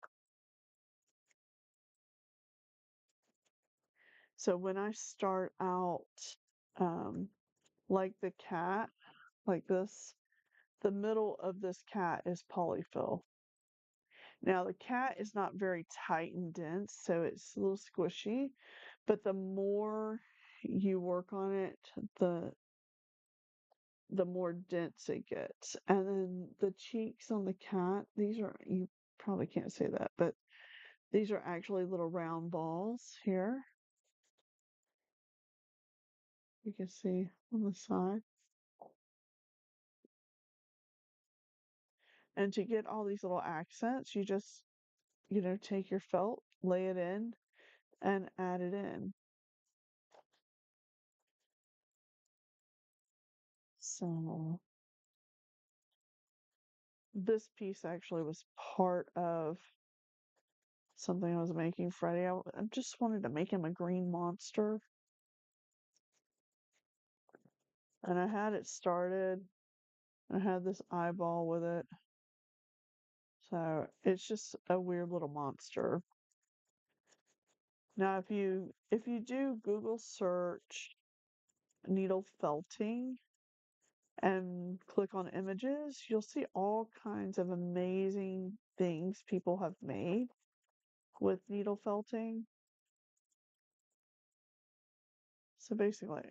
So when I start out Um, like the cat, like this, the middle of this cat is polyfill. Now the cat is not very tight and dense, so it's a little squishy, but the more you work on it, the more dense it gets. And then the cheeks on the cat, these are, you probably can't say that, but these are actually little round balls here. You can see on the side. And to get all these little accents, you just, take your felt, lay it in, and add it in. So this piece actually was part of something I was making Friday. I just wanted to make him a green monster. And I had it started. I had this eyeball with it. So it's just a weird little monster. Now if you do Google search needle felting and click on images, you'll see all kinds of amazing things people have made with needle felting. So basically,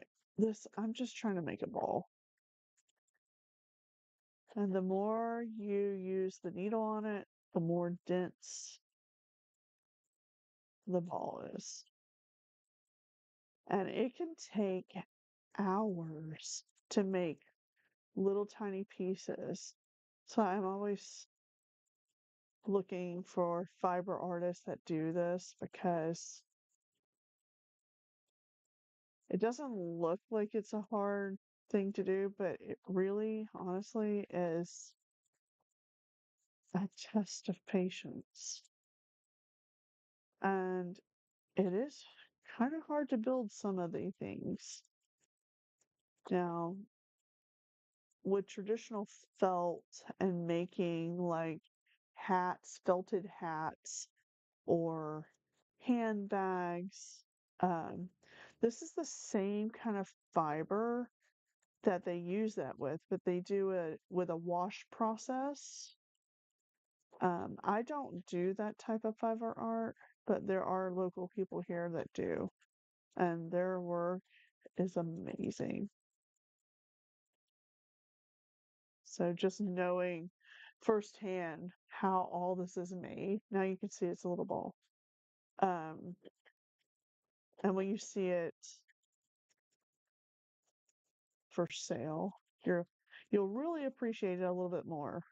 I'm just trying to make a ball. And the more you use the needle on it, the more dense the ball is. And it can take hours to make little tiny pieces. So I'm always looking for fiber artists that do this because it doesn't look like it's a hard thing to do, but it really, honestly, is a test of patience. And it is kind of hard to build some of the things. Now, with traditional felt and making like hats, felted hats, or handbags, um, this is the same kind of fiber that they use that with, but they do it with a wash process. I don't do that type of fiber art, but there are local people here that do, and their work is amazing. So just knowing firsthand how all this is made, now you can see it's a little ball. Um, and when you see it for sale, you'll really appreciate it a little bit more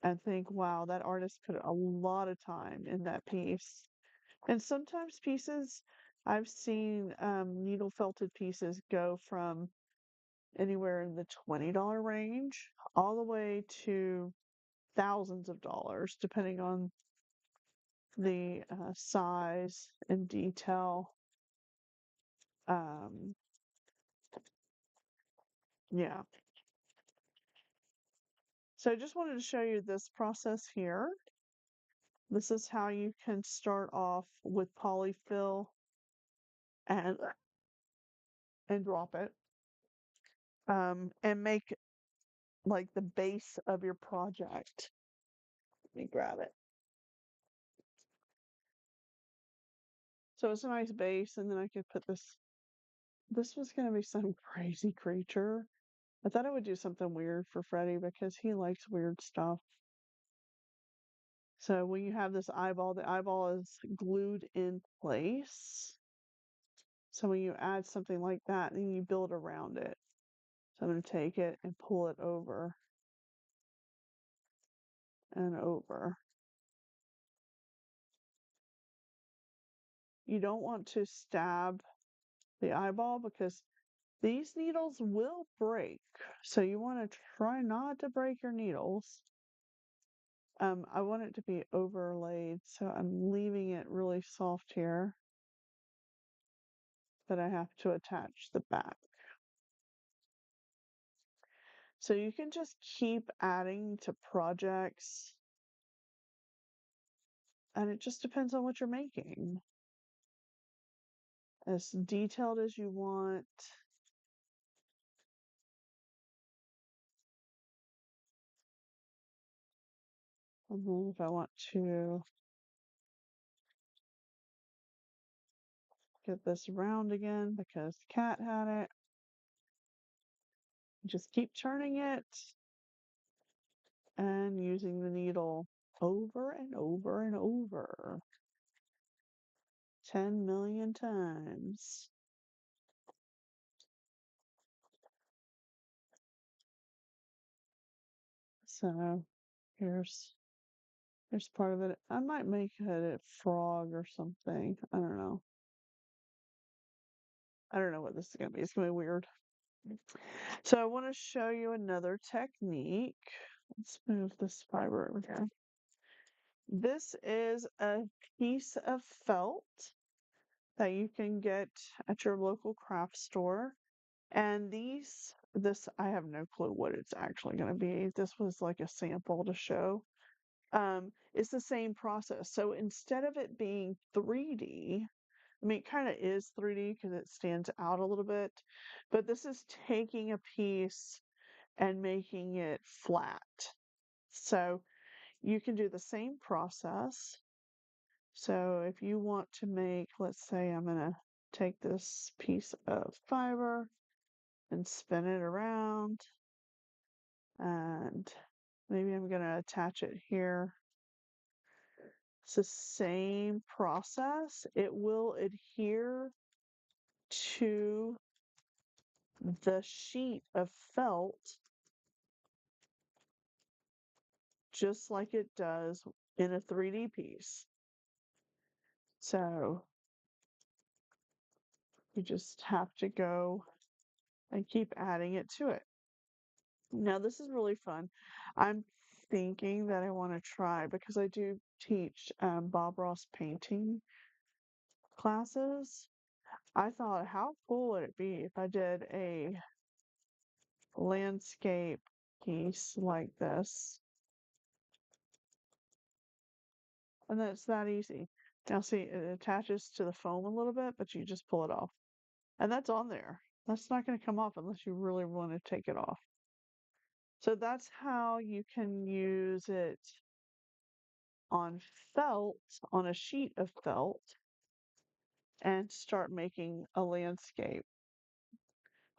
and think, wow, that artist put a lot of time in that piece. And sometimes pieces I've seen needle felted pieces go from anywhere in the $20 range all the way to thousands of dollars, depending on the size and detail. Um, yeah. So I just wanted to show you this process here. This is how you can start off with polyfill and drop it, and make like the base of your project. Let me grab it. So it's a nice base, and then I could put this. This was gonna be some crazy creature. I thought I would do something weird for Freddie because he likes weird stuff. So when you have this eyeball, the eyeball is glued in place. So when you add something like that, then you build around it. So I'm going to take it and pull it over and over. You don't want to stab the eyeball because these needles will break. So you want to try not to break your needles. I want it to be overlaid, so I'm leaving it really soft here, but I have to attach the back. So you can just keep adding to projects, and it just depends on what you're making. As detailed as you want, And then if I want to get this round again because the cat had it, just keep turning it and using the needle over and over and over 10 million times. So here's part of it. I might make it a frog or something. I don't know. I don't know what this is gonna be. It's gonna be weird. So I want to show you another technique. Let's move this fiber over here. This is a piece of felt that you can get at your local craft store. And this, I have no clue what it's actually going to be. This was like a sample to show. It's the same process. So instead of it being 3D, I mean, it kind of is 3D because it stands out a little bit, but this is taking a piece and making it flat. So you can do the same process. So if you want to make, let's say I'm going to take this piece of fiber and spin it around, and maybe I'm going to attach it here. It's the same process. It will adhere to the sheet of felt just like it does in a 3D piece. So you just have to go and keep adding it to it. Now, this is really fun. I'm thinking that I want to try because I do teach Bob Ross painting classes. I thought, how cool would it be if I did a landscape piece like this? And then it's that easy. Now, see, it attaches to the foam a little bit, but you just pull it off. And that's on there. That's not going to come off unless you really want to take it off. So that's how you can use it on felt, on a sheet of felt, and start making a landscape.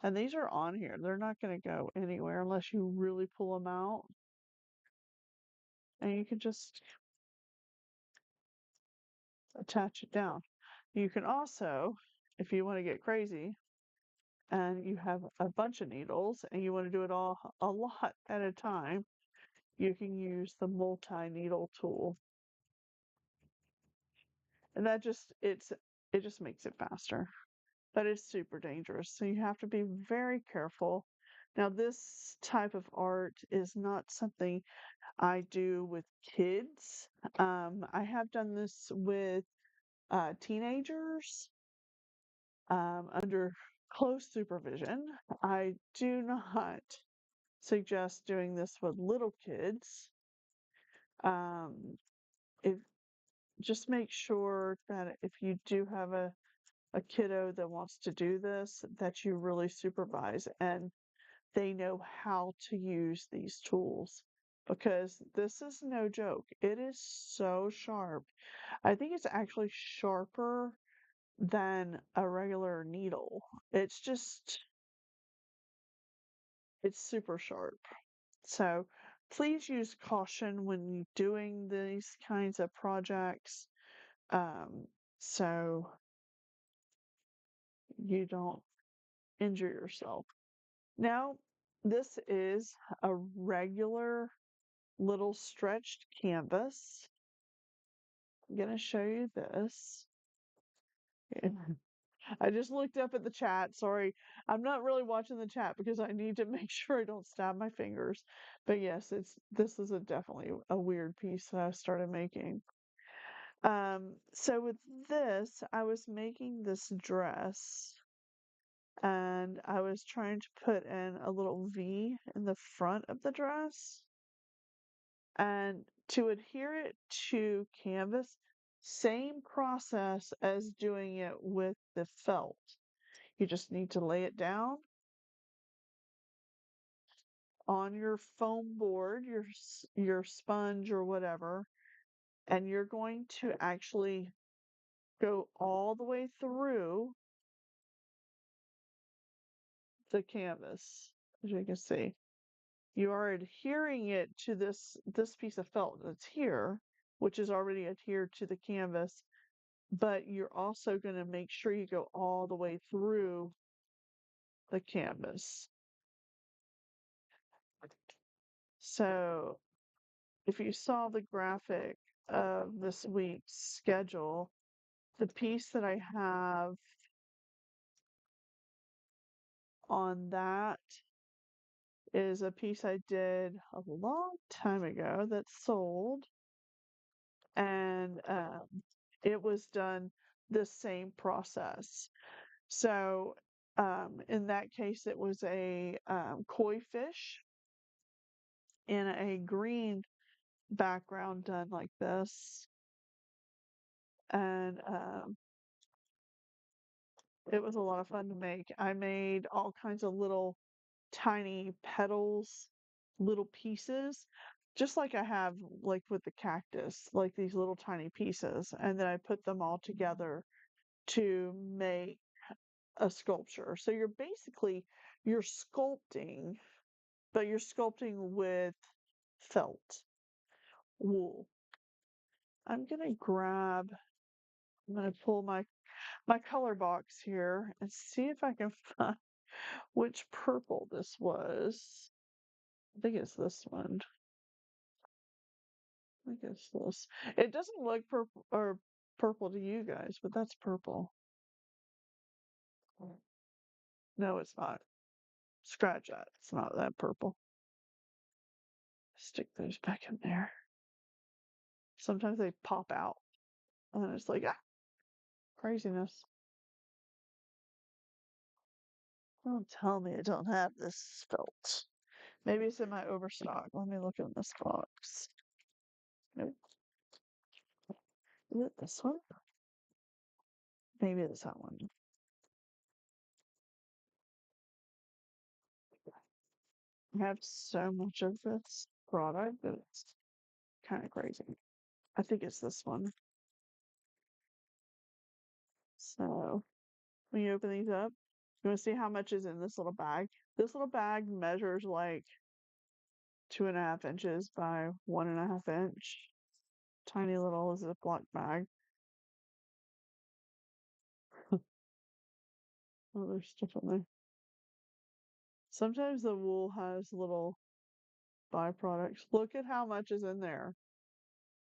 And these are on here. They're not going to go anywhere unless you really pull them out. And you can just attach it down. You can also, if you want to get crazy and you have a bunch of needles and you want to do it all a lot at a time, you can use the multi-needle tool. And it just makes it faster. But it's super dangerous. So you have to be very careful. Now, this type of art is not something I do with kids. I have done this with teenagers under close supervision. I do not suggest doing this with little kids. Um, if Just make sure that if you do have a kiddo that wants to do this, that you really supervise and they know how to use these tools because this is no joke. It is so sharp. I think it's actually sharper than a regular needle. It's super sharp. So please use caution when doing these kinds of projects. Um, so you don't injure yourself. Now, this is a regular little stretched canvas. I'm going to show you this. I just looked up at the chat. Sorry, I'm not really watching the chat because I need to make sure I don't stab my fingers. But yes, this is definitely a weird piece that I started making. So with this, I was making this dress and I was trying to put in a little V in the front of the dress. And to adhere it to canvas, same process as doing it with the felt. You just need to lay it down on your foam board, your sponge or whatever, and you're going to actually go all the way through the canvas, as you can see. You are adhering it to this piece of felt that's here, which is already adhered to the canvas, but you're also going to make sure you go all the way through the canvas. So if you saw the graphic of this week's schedule, the piece that I have on that is a piece I did a long time ago that sold, and it was done the same process. So in that case, it was a koi fish in a green background done like this. And it was a lot of fun to make. I made all kinds of little tiny petals, little pieces, just like I have like with the cactus, like these little tiny pieces. And then I put them all together to make a sculpture. So you're sculpting, but you're sculpting with felt wool. I'm gonna pull my color box here and see if I can find which purple this was. I think it's this one. I think it's this. It doesn't look purple to you guys, but that's purple. No, it's not. Scratch that. It's not that purple. Stick those back in there. Sometimes they pop out, and then it's like, ah, craziness. Don't tell me I don't have this felt. Maybe it's in my overstock. Let me look in this box. Nope. Is it this one? Maybe it's that one. I have so much of this product that it's kind of crazy. I think it's this one. So when you open these up, you want to see how much is in this little bag. This little bag measures like 2.5 inches by 1.5 inch. Tiny little Ziploc bag. Oh, there's stuff in there. Sometimes the wool has little byproducts. Look at how much is in there.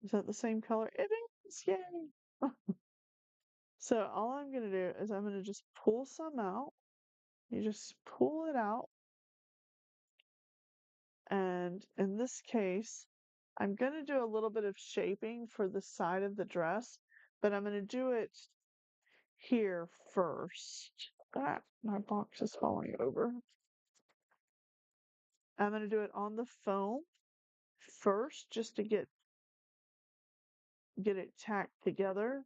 Is that the same color? It is. Yay. So all I'm going to do is I'm going to just pull some out. You just pull it out. And in this case, I'm going to do a little bit of shaping for the side of the dress, but I'm going to do it here first. Ah, my box is falling over. I'm going to do it on the foam first just to get it tacked together.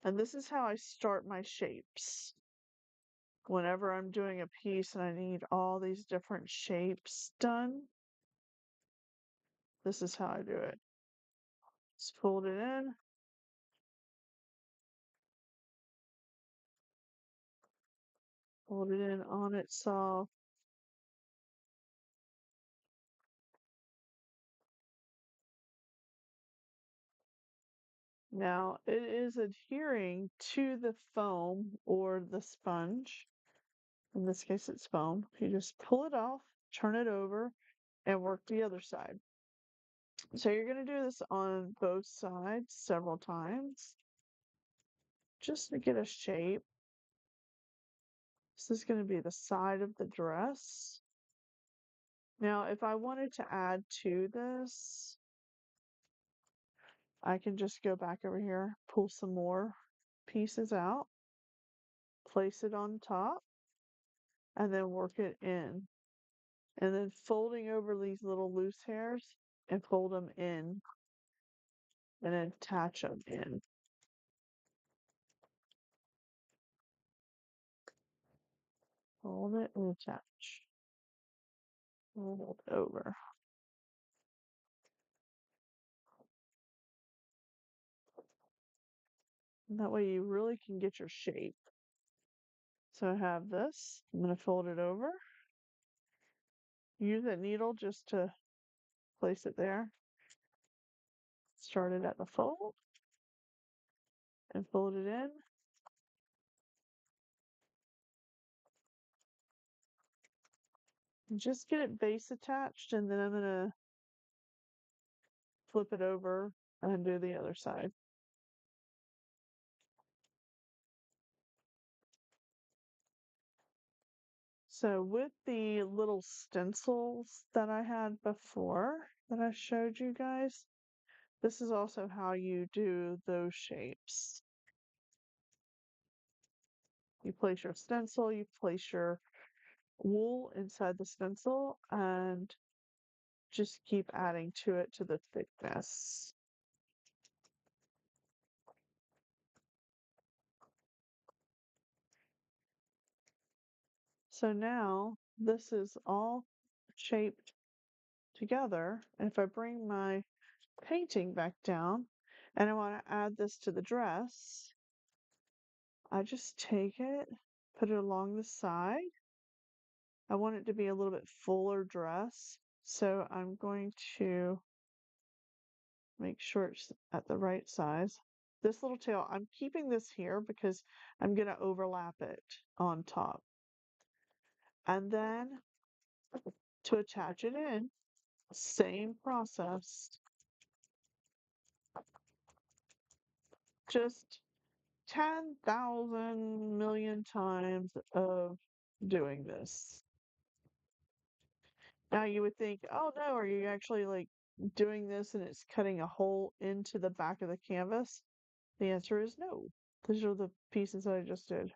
And this is how I start my shapes. Whenever I'm doing a piece and I need all these different shapes done, this is how I do it. Just fold it in. Fold it in on itself. Now it is adhering to the foam or the sponge. In this case, it's foam. You just pull it off, turn it over, and work the other side. So you're going to do this on both sides several times just to get a shape. This is going to be the side of the dress. Now, if I wanted to add to this, I can just go back over here, pull some more pieces out, place it on top, and then work it in. And then folding over these little loose hairs and fold them in and attach them in. Fold it and attach. Fold it over. And that way you really can get your shape. So I have this. I'm going to fold it over. Use that needle just to place it there. Start it at the fold and fold it in. And just get it base attached, and then I'm going to flip it over and do the other side. So with the little stencils that I had before that I showed you guys, this is also how you do those shapes. You place your stencil, you place your wool inside the stencil, and just keep adding to it to the thickness. So now this is all shaped together. And if I bring my painting back down and I want to add this to the dress, I just take it, put it along the side. I want it to be a little bit fuller dress, so I'm going to make sure it's at the right size. This little tail, I'm keeping this here because I'm going to overlap it on top. And then to attach it in, same process, just 10,000 million times of doing this. Now you would think, oh no, are you actually like doing this and it's cutting a hole into the back of the canvas? The answer is no. These are the pieces that I just did.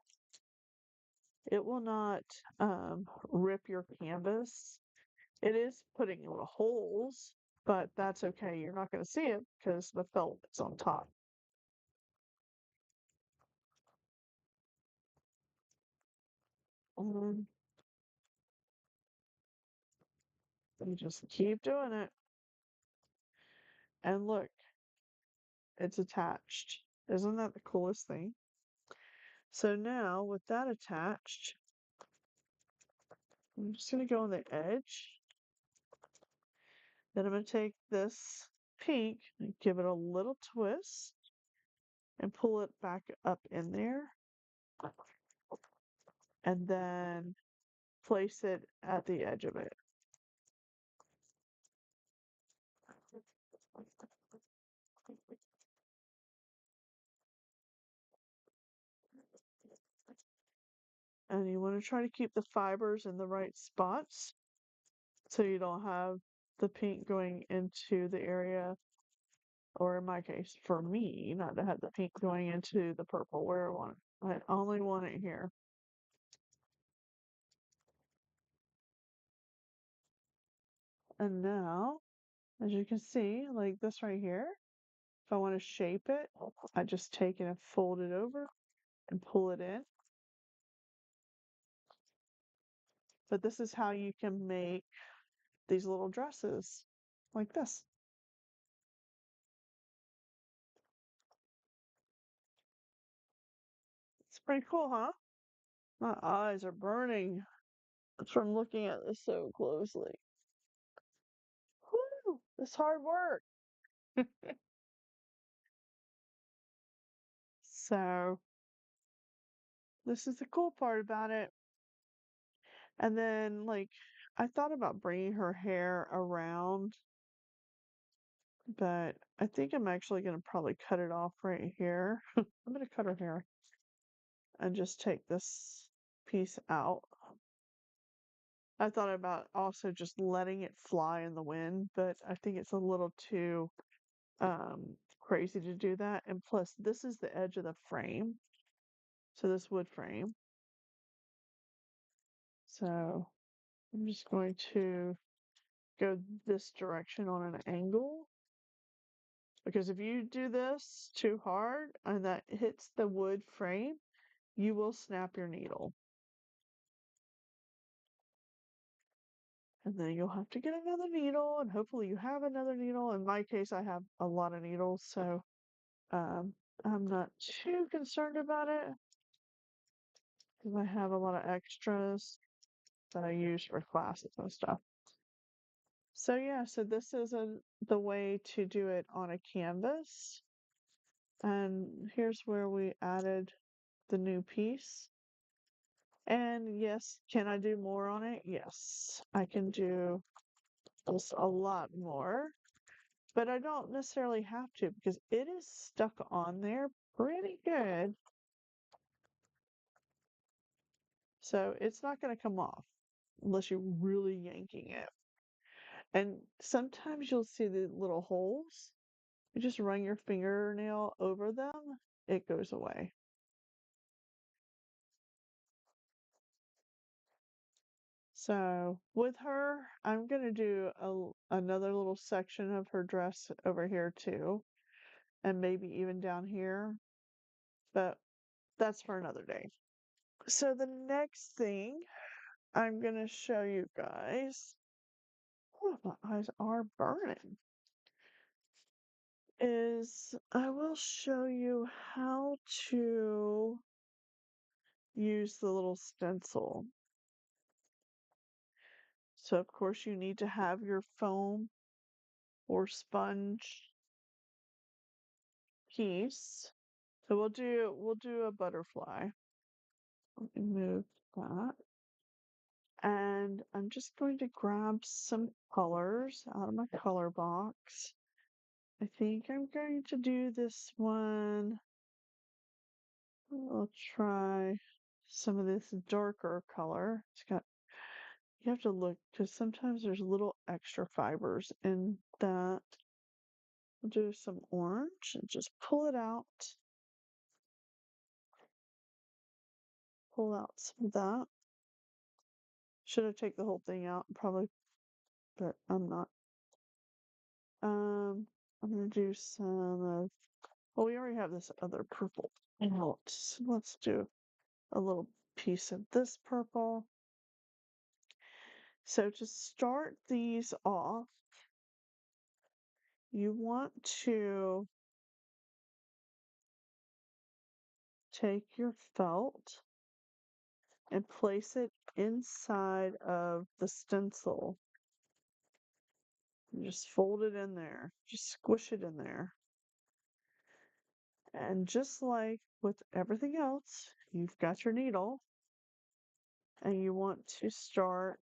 It will not rip your canvas. It is putting little holes, but that's okay. You're not going to see it because the felt is on top. Um, you just keep doing it. And look, it's attached. Isn't that the coolest thing? So now with that attached, I'm just going to go on the edge. Then I'm going to take this pink and give it a little twist and pull it back up in there. And then place it at the edge of it. And you want to try to keep the fibers in the right spots so you don't have the pink going into the area, or in my case, for me, not to have the pink going into the purple where I want it. I only want it here. And now, as you can see, like this right here, if I want to shape it, I just take it and fold it over and pull it in. But this is how you can make these little dresses like this. It's pretty cool, huh? My eyes are burning from looking at this so closely. Whew, it's hard work. So, this is the cool part about it. And then, like, I thought about bringing her hair around, but I think I'm actually going to probably cut it off right here. I'm going to cut her hair and just take this piece out. I thought about also just letting it fly in the wind, but I think it's a little too crazy to do that. And plus, this is the edge of the frame, so this wood frame. So I'm just going to go this direction on an angle, because if you do this too hard and that hits the wood frame, you will snap your needle. And then you'll have to get another needle, and hopefully you have another needle. In my case, I have a lot of needles, so um, I'm not too concerned about it because I have a lot of extras that I use for classes and stuff. So yeah, so this is the way to do it on a canvas. And here's where we added the new piece. And yes, can I do more on it? Yes, I can do just a lot more, but I don't necessarily have to because it is stuck on there pretty good. So it's not going to come off unless you're really yanking it. And sometimes you'll see the little holes. You just run your fingernail over them, it goes away. So with her, I'm going to do another little section of her dress over here too, and maybe even down here, but that's for another day. So the next thing I'm going to show you guys, oh, my eyes are burning, is I will show you how to use the little stencil. So of course you need to have your foam or sponge piece. So we'll do a butterfly. Let me move that. And I'm just going to grab some colors out of my color box. I think I'm going to do this one. I'll try some of this darker color. You have to look because sometimes there's little extra fibers in that. We'll do some orange and just pull it out. Pull out some of that. Should have taken the whole thing out, probably, but I'm not. I'm gonna do some of. Well, we already have this other purple out. So let's do a little piece of this purple. So to start these off, you want to take your felt and place it inside of the stencil. And just fold it in there. Just squish it in there. And just like with everything else, you've got your needle and you want to start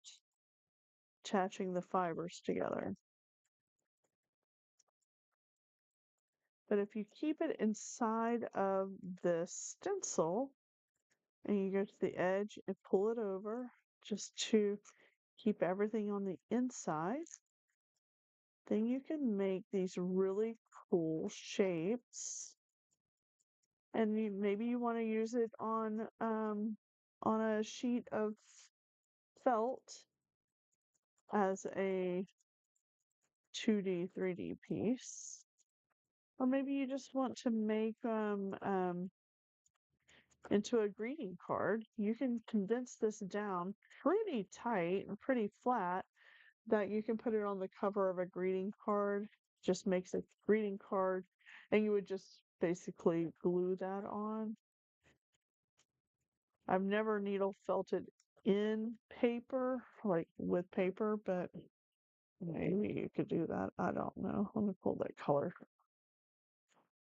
attaching the fibers together. But if you keep it inside of the stencil and you go to the edge and pull it over just to keep everything on the inside, then you can make these really cool shapes. And maybe you want to use it on a sheet of felt as a 2D, 3D piece. Or maybe you just want to make into a greeting card. You can condense this down pretty tight and pretty flat that you can put it on the cover of a greeting card. Just makes a greeting card, and you would just basically glue that on. I've never needle felted in paper, like with paper, but maybe you could do that. I don't know. Let me pull that color.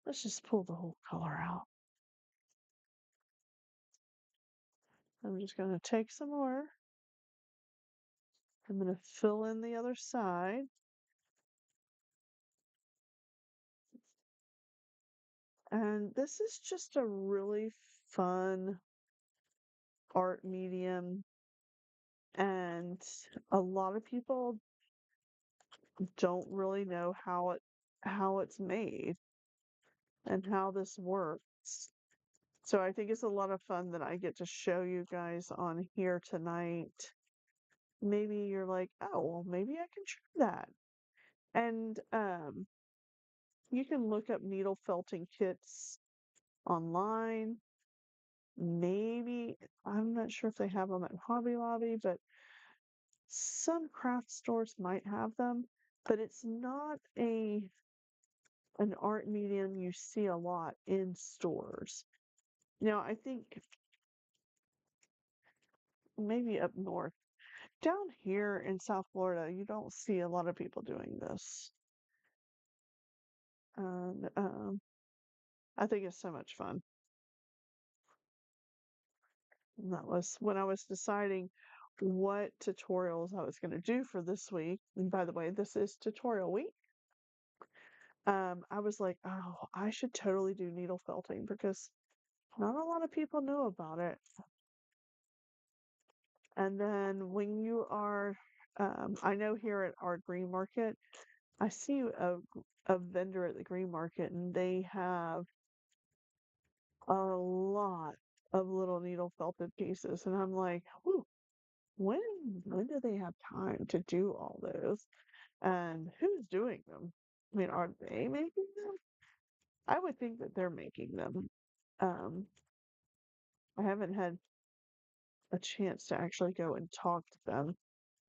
Let's just pull the whole color out. I'm just going to take some more. I'm going to fill in the other side. And this is just a really fun art medium. And a lot of people don't really know how it's made and how this works. So I think it's a lot of fun that I get to show you guys on here tonight. Maybe you're like, oh, well, maybe I can try that. And you can look up needle felting kits online. Maybe, I'm not sure if they have them at Hobby Lobby, but Some craft stores might have them, but it's not an art medium you see a lot in stores. Now, I think maybe up north. Down here in South Florida, you don't see a lot of people doing this. And I think it's so much fun. And that was when I was deciding what tutorials I was going to do for this week. And by the way, this is tutorial week. I was like, oh, I should totally do needle felting because not a lot of people know about it. And then when you are, I know here at our green market, I see a vendor at the green market and they have a lot of little needle felted pieces. And I'm like, whew, when when do they have time to do all those? And who's doing them? I mean, are they making them? I would think that they're making them. Um, I haven't had a chance to actually go and talk to them.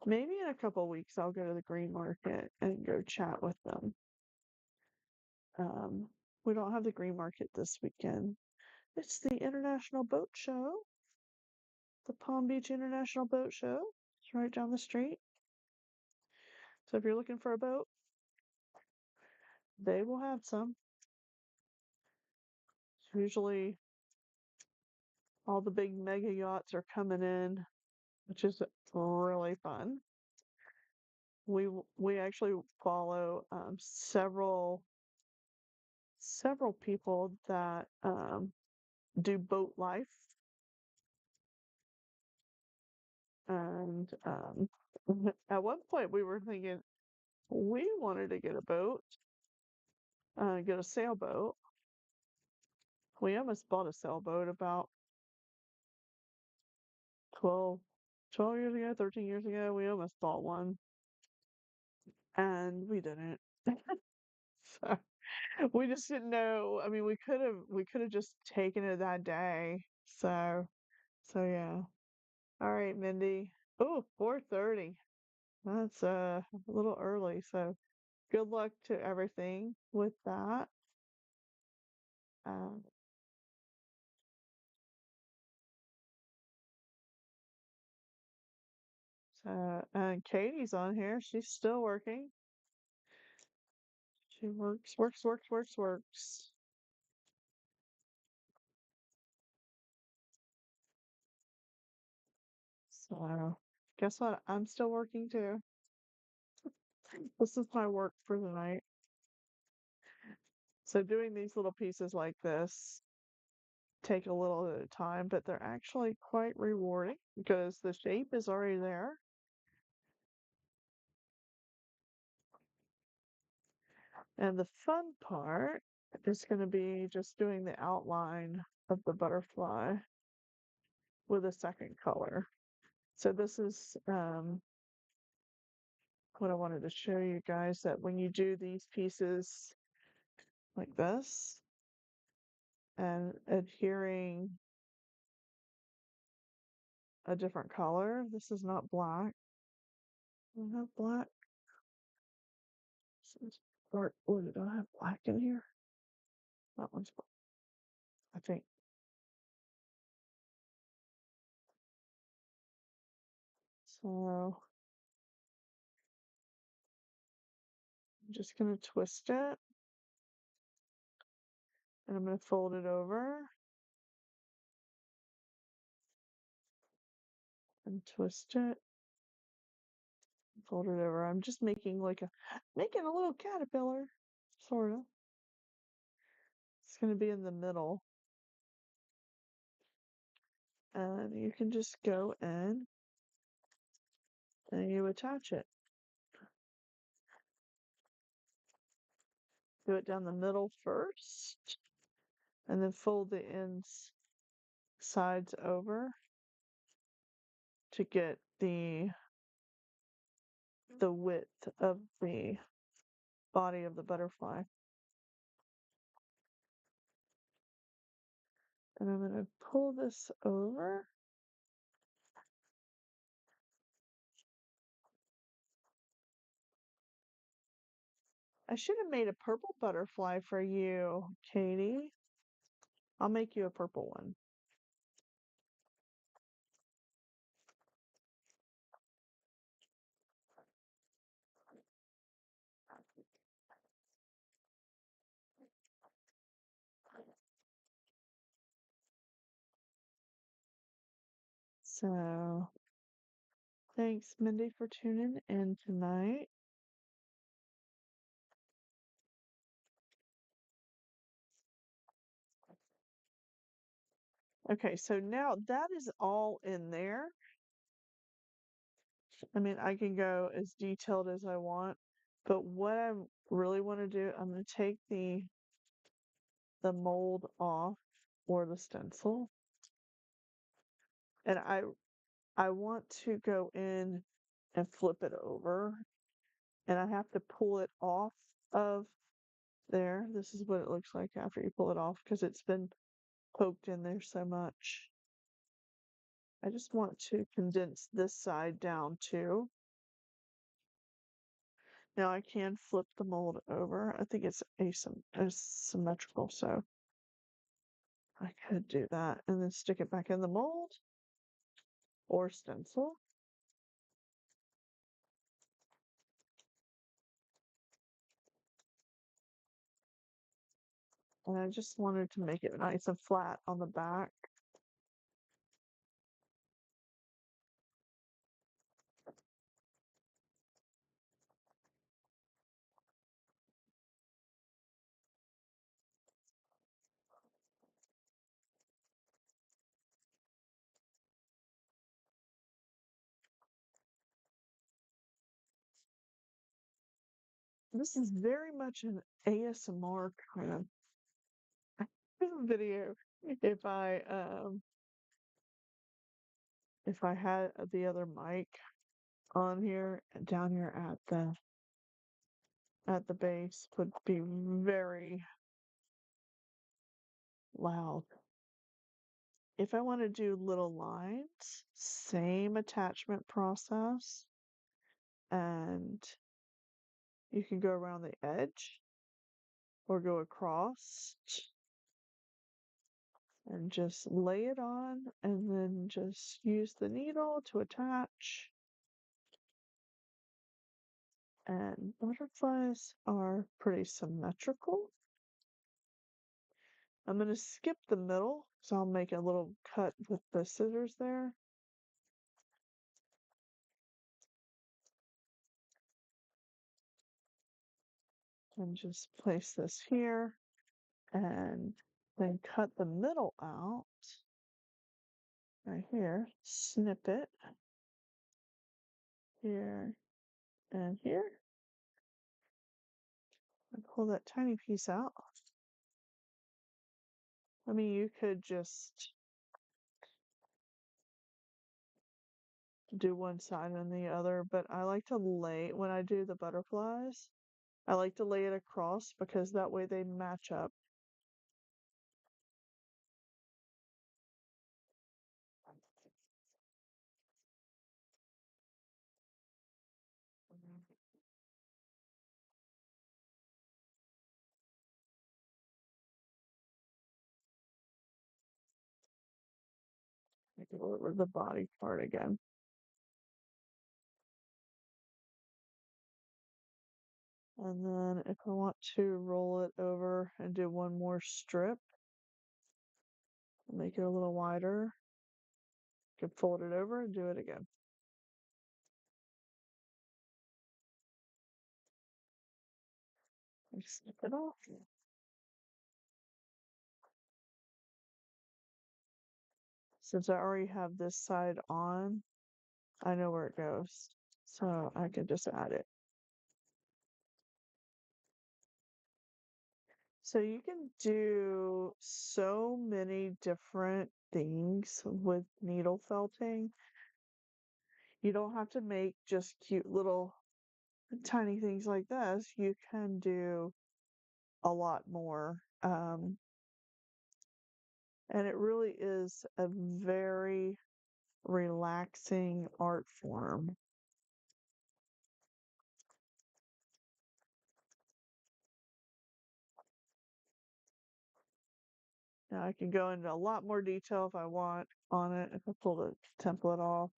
Maybe in a couple weeks I'll go to the green market and go chat with them. Um, we don't have the green market this weekend. It's the International Boat Show, the Palm Beach International Boat Show. It's right down the street. So if you're looking for a boat, they will have some. Usually all the big mega yachts are coming in, which is really fun. We actually follow several people that do boat life, and at one point we were thinking we wanted to get a boat, get a sailboat. We almost bought a sailboat about 12, 12 years ago, 13 years ago. We almost bought one, and we didn't. So we just didn't know. I mean, we could have just taken it that day. So yeah. All right, Mindy. Oh, 4:30. That's a little early. So good luck to everything with that. Um, so and Katie's on here. She's still working. She works, works, works, works, works. So guess what? I'm still working too. This is my work for the night. So doing these little pieces like this take a little bit of time, but they're actually quite rewarding because the shape is already there. And the fun part is going to be just doing the outline of the butterfly with a second color. So this is what I wanted to show you guys, that when you do these pieces like this and adhering a different color, this is not black. I don't have black. This is dark blue. Do I have black in here? That one's black, I think. So I'm just going to twist it and I'm going to fold it over and twist it, fold it over. I'm just making making a little caterpillar, sort of. It's going to be in the middle. And you can just go in and you attach it. Do it down the middle first, and then fold the ends sides over to get the width of the body of the butterfly. And I'm going to pull this over I should have made a purple butterfly for you, Katie. I'll make you a purple one. So, thanks, Mindy, for tuning in tonight. Okay, so now that is all in there. I mean, I can go as detailed as I want, but what I really want to do, I'm going to take the mold off or the stencil, and I want to go in and flip it over, and I have to pull it off of there. This is what it looks like after you pull it off because it's been poked in there so much. I just want to condense this side down too. Now I can flip the mold over. I think it's asymmetrical, so I could do that and then stick it back in the mold or stencil. And I just wanted to make it nice and flat on the back. This is very much an ASMR kind of video. If I had the other mic on here and down here at the base would be very loud. If I want to do little lines, same attachment process, and you can go around the edge or go across and just lay it on and then just use the needle to attach. And butterflies are pretty symmetrical. I'm going to skip the middle, so I'll make a little cut with the scissors there. And just place this here and then cut the middle out right here, snip it here and here, and pull that tiny piece out. I mean, you could just do one side and the other, but I like to lay, when I do the butterflies, I like to lay it across because that way they match up. Go over the body part again. And then if I want to roll it over and do one more strip, make it a little wider, I can fold it over and do it again. And snip it off. Since I already have this side on, I know where it goes. So I can just add it. So you can do so many different things with needle felting. You don't have to make just cute little tiny things like this. You can do a lot more. And it really is a very relaxing art form. Now I can go into a lot more detail if I want on it, if I pull the template off.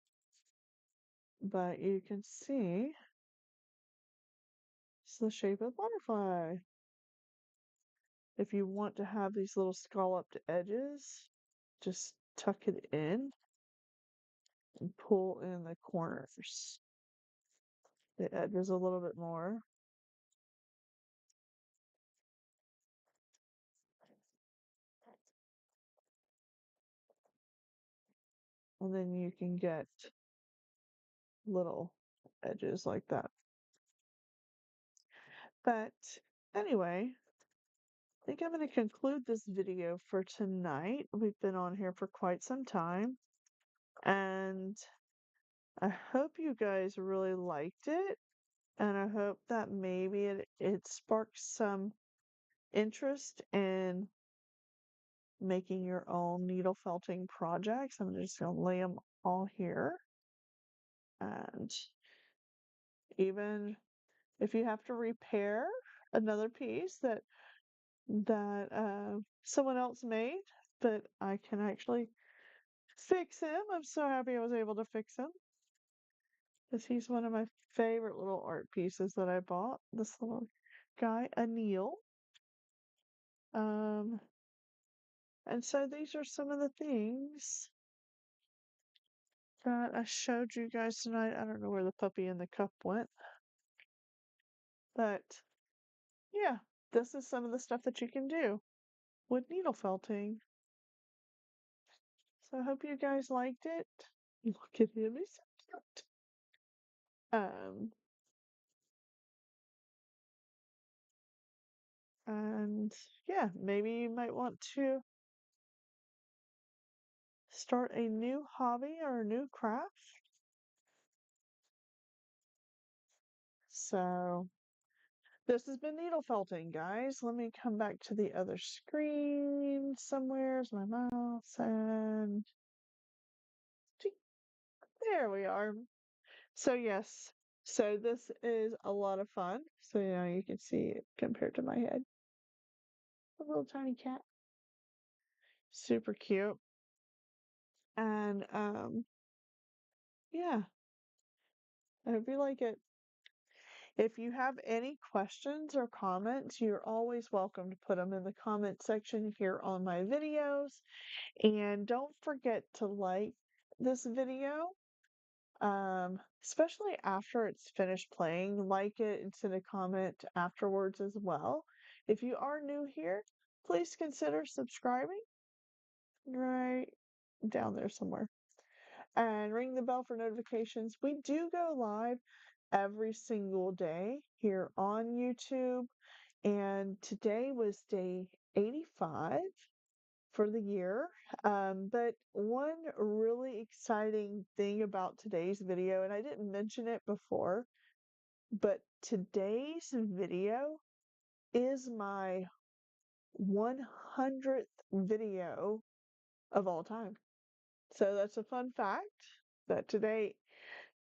But you can see it's the shape of butterfly. If you want to have these little scalloped edges, just tuck it in and pull in the corners, the edges a little bit more. And then you can get little edges like that. But anyway, I think I'm going to conclude this video for tonight. We've been on here for quite some time, and I hope you guys really liked it, and I hope that maybe it sparks some interest in making your own needle felting projects. I'm just going to lay them all here, and even if you have to repair another piece that someone else made, but I can actually fix him. I'm so happy I was able to fix him because he's one of my favorite little art pieces that I bought. This little guy, Anil. Um, and so these are some of the things that I showed you guys tonight. I don't know where the puppy in the cup went, but yeah, this is some of the stuff that you can do with needle felting. So I hope you guys liked it. Look at him, he's so cute. Um, and yeah, maybe you might want to start a new hobby or a new craft. So this has been needle felting, guys. Let me come back to the other screen. Somewhere's my mouse and there we are. So yes, so this is a lot of fun. So now you can see it compared to my head. A little tiny cat. Super cute. And yeah, I hope you like it. If you have any questions or comments, you're always welcome to put them in the comment section here on my videos. And don't forget to like this video, especially after it's finished playing. Like it and send a comment afterwards as well. If you are new here, please consider subscribing right down there somewhere. And ring the bell for notifications. We do go live every single day here on YouTube. And today was day 85 for the year. But one really exciting thing about today's video, and I didn't mention it before, but today's video is my 100th video of all time. So that's a fun fact that today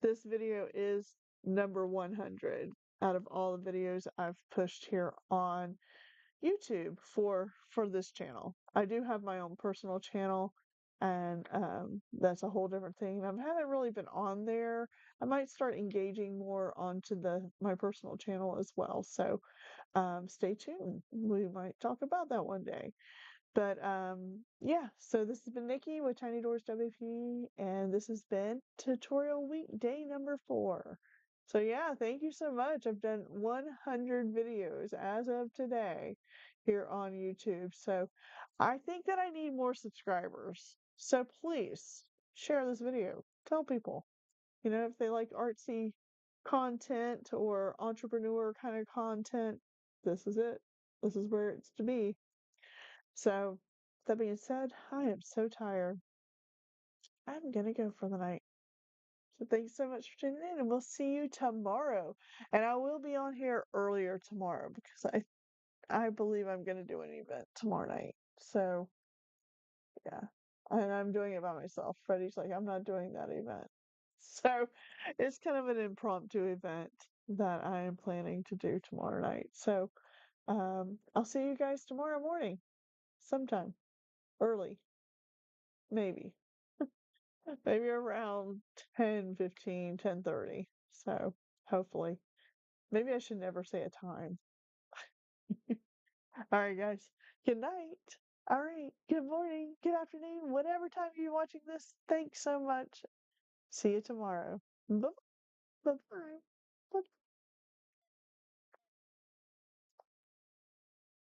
this video is number 100 out of all the videos I've pushed here on YouTube for this channel. I do have my own personal channel, and that's a whole different thing. I haven't really been on there. I might start engaging more onto the my personal channel as well. So stay tuned. We might talk about that one day. But yeah, so this has been Nikki with Tiny Doors WP, and this has been tutorial week day number 4. So yeah, thank you so much. I've done 100 videos as of today here on YouTube. So I think that I need more subscribers. So please share this video. Tell people, if they like artsy content or entrepreneur kind of content, this is it. This is where it's to be. So, that being said, I am so tired. I'm gonna go for the night. So, thanks so much for tuning in, and we'll see you tomorrow. And I will be on here earlier tomorrow because I believe I'm gonna do an event tomorrow night. So, yeah, and I'm doing it by myself. Freddie's like, I'm not doing that event. So, it's kind of an impromptu event that I am planning to do tomorrow night. So, I'll see you guys tomorrow morning sometime. early, maybe. Maybe around 10:15, 10:30. So hopefully. Maybe I should never say a time. All right, guys. Good night. All right. Good morning. Good afternoon. Whatever time you're watching this. Thanks so much. See you tomorrow. Bye bye.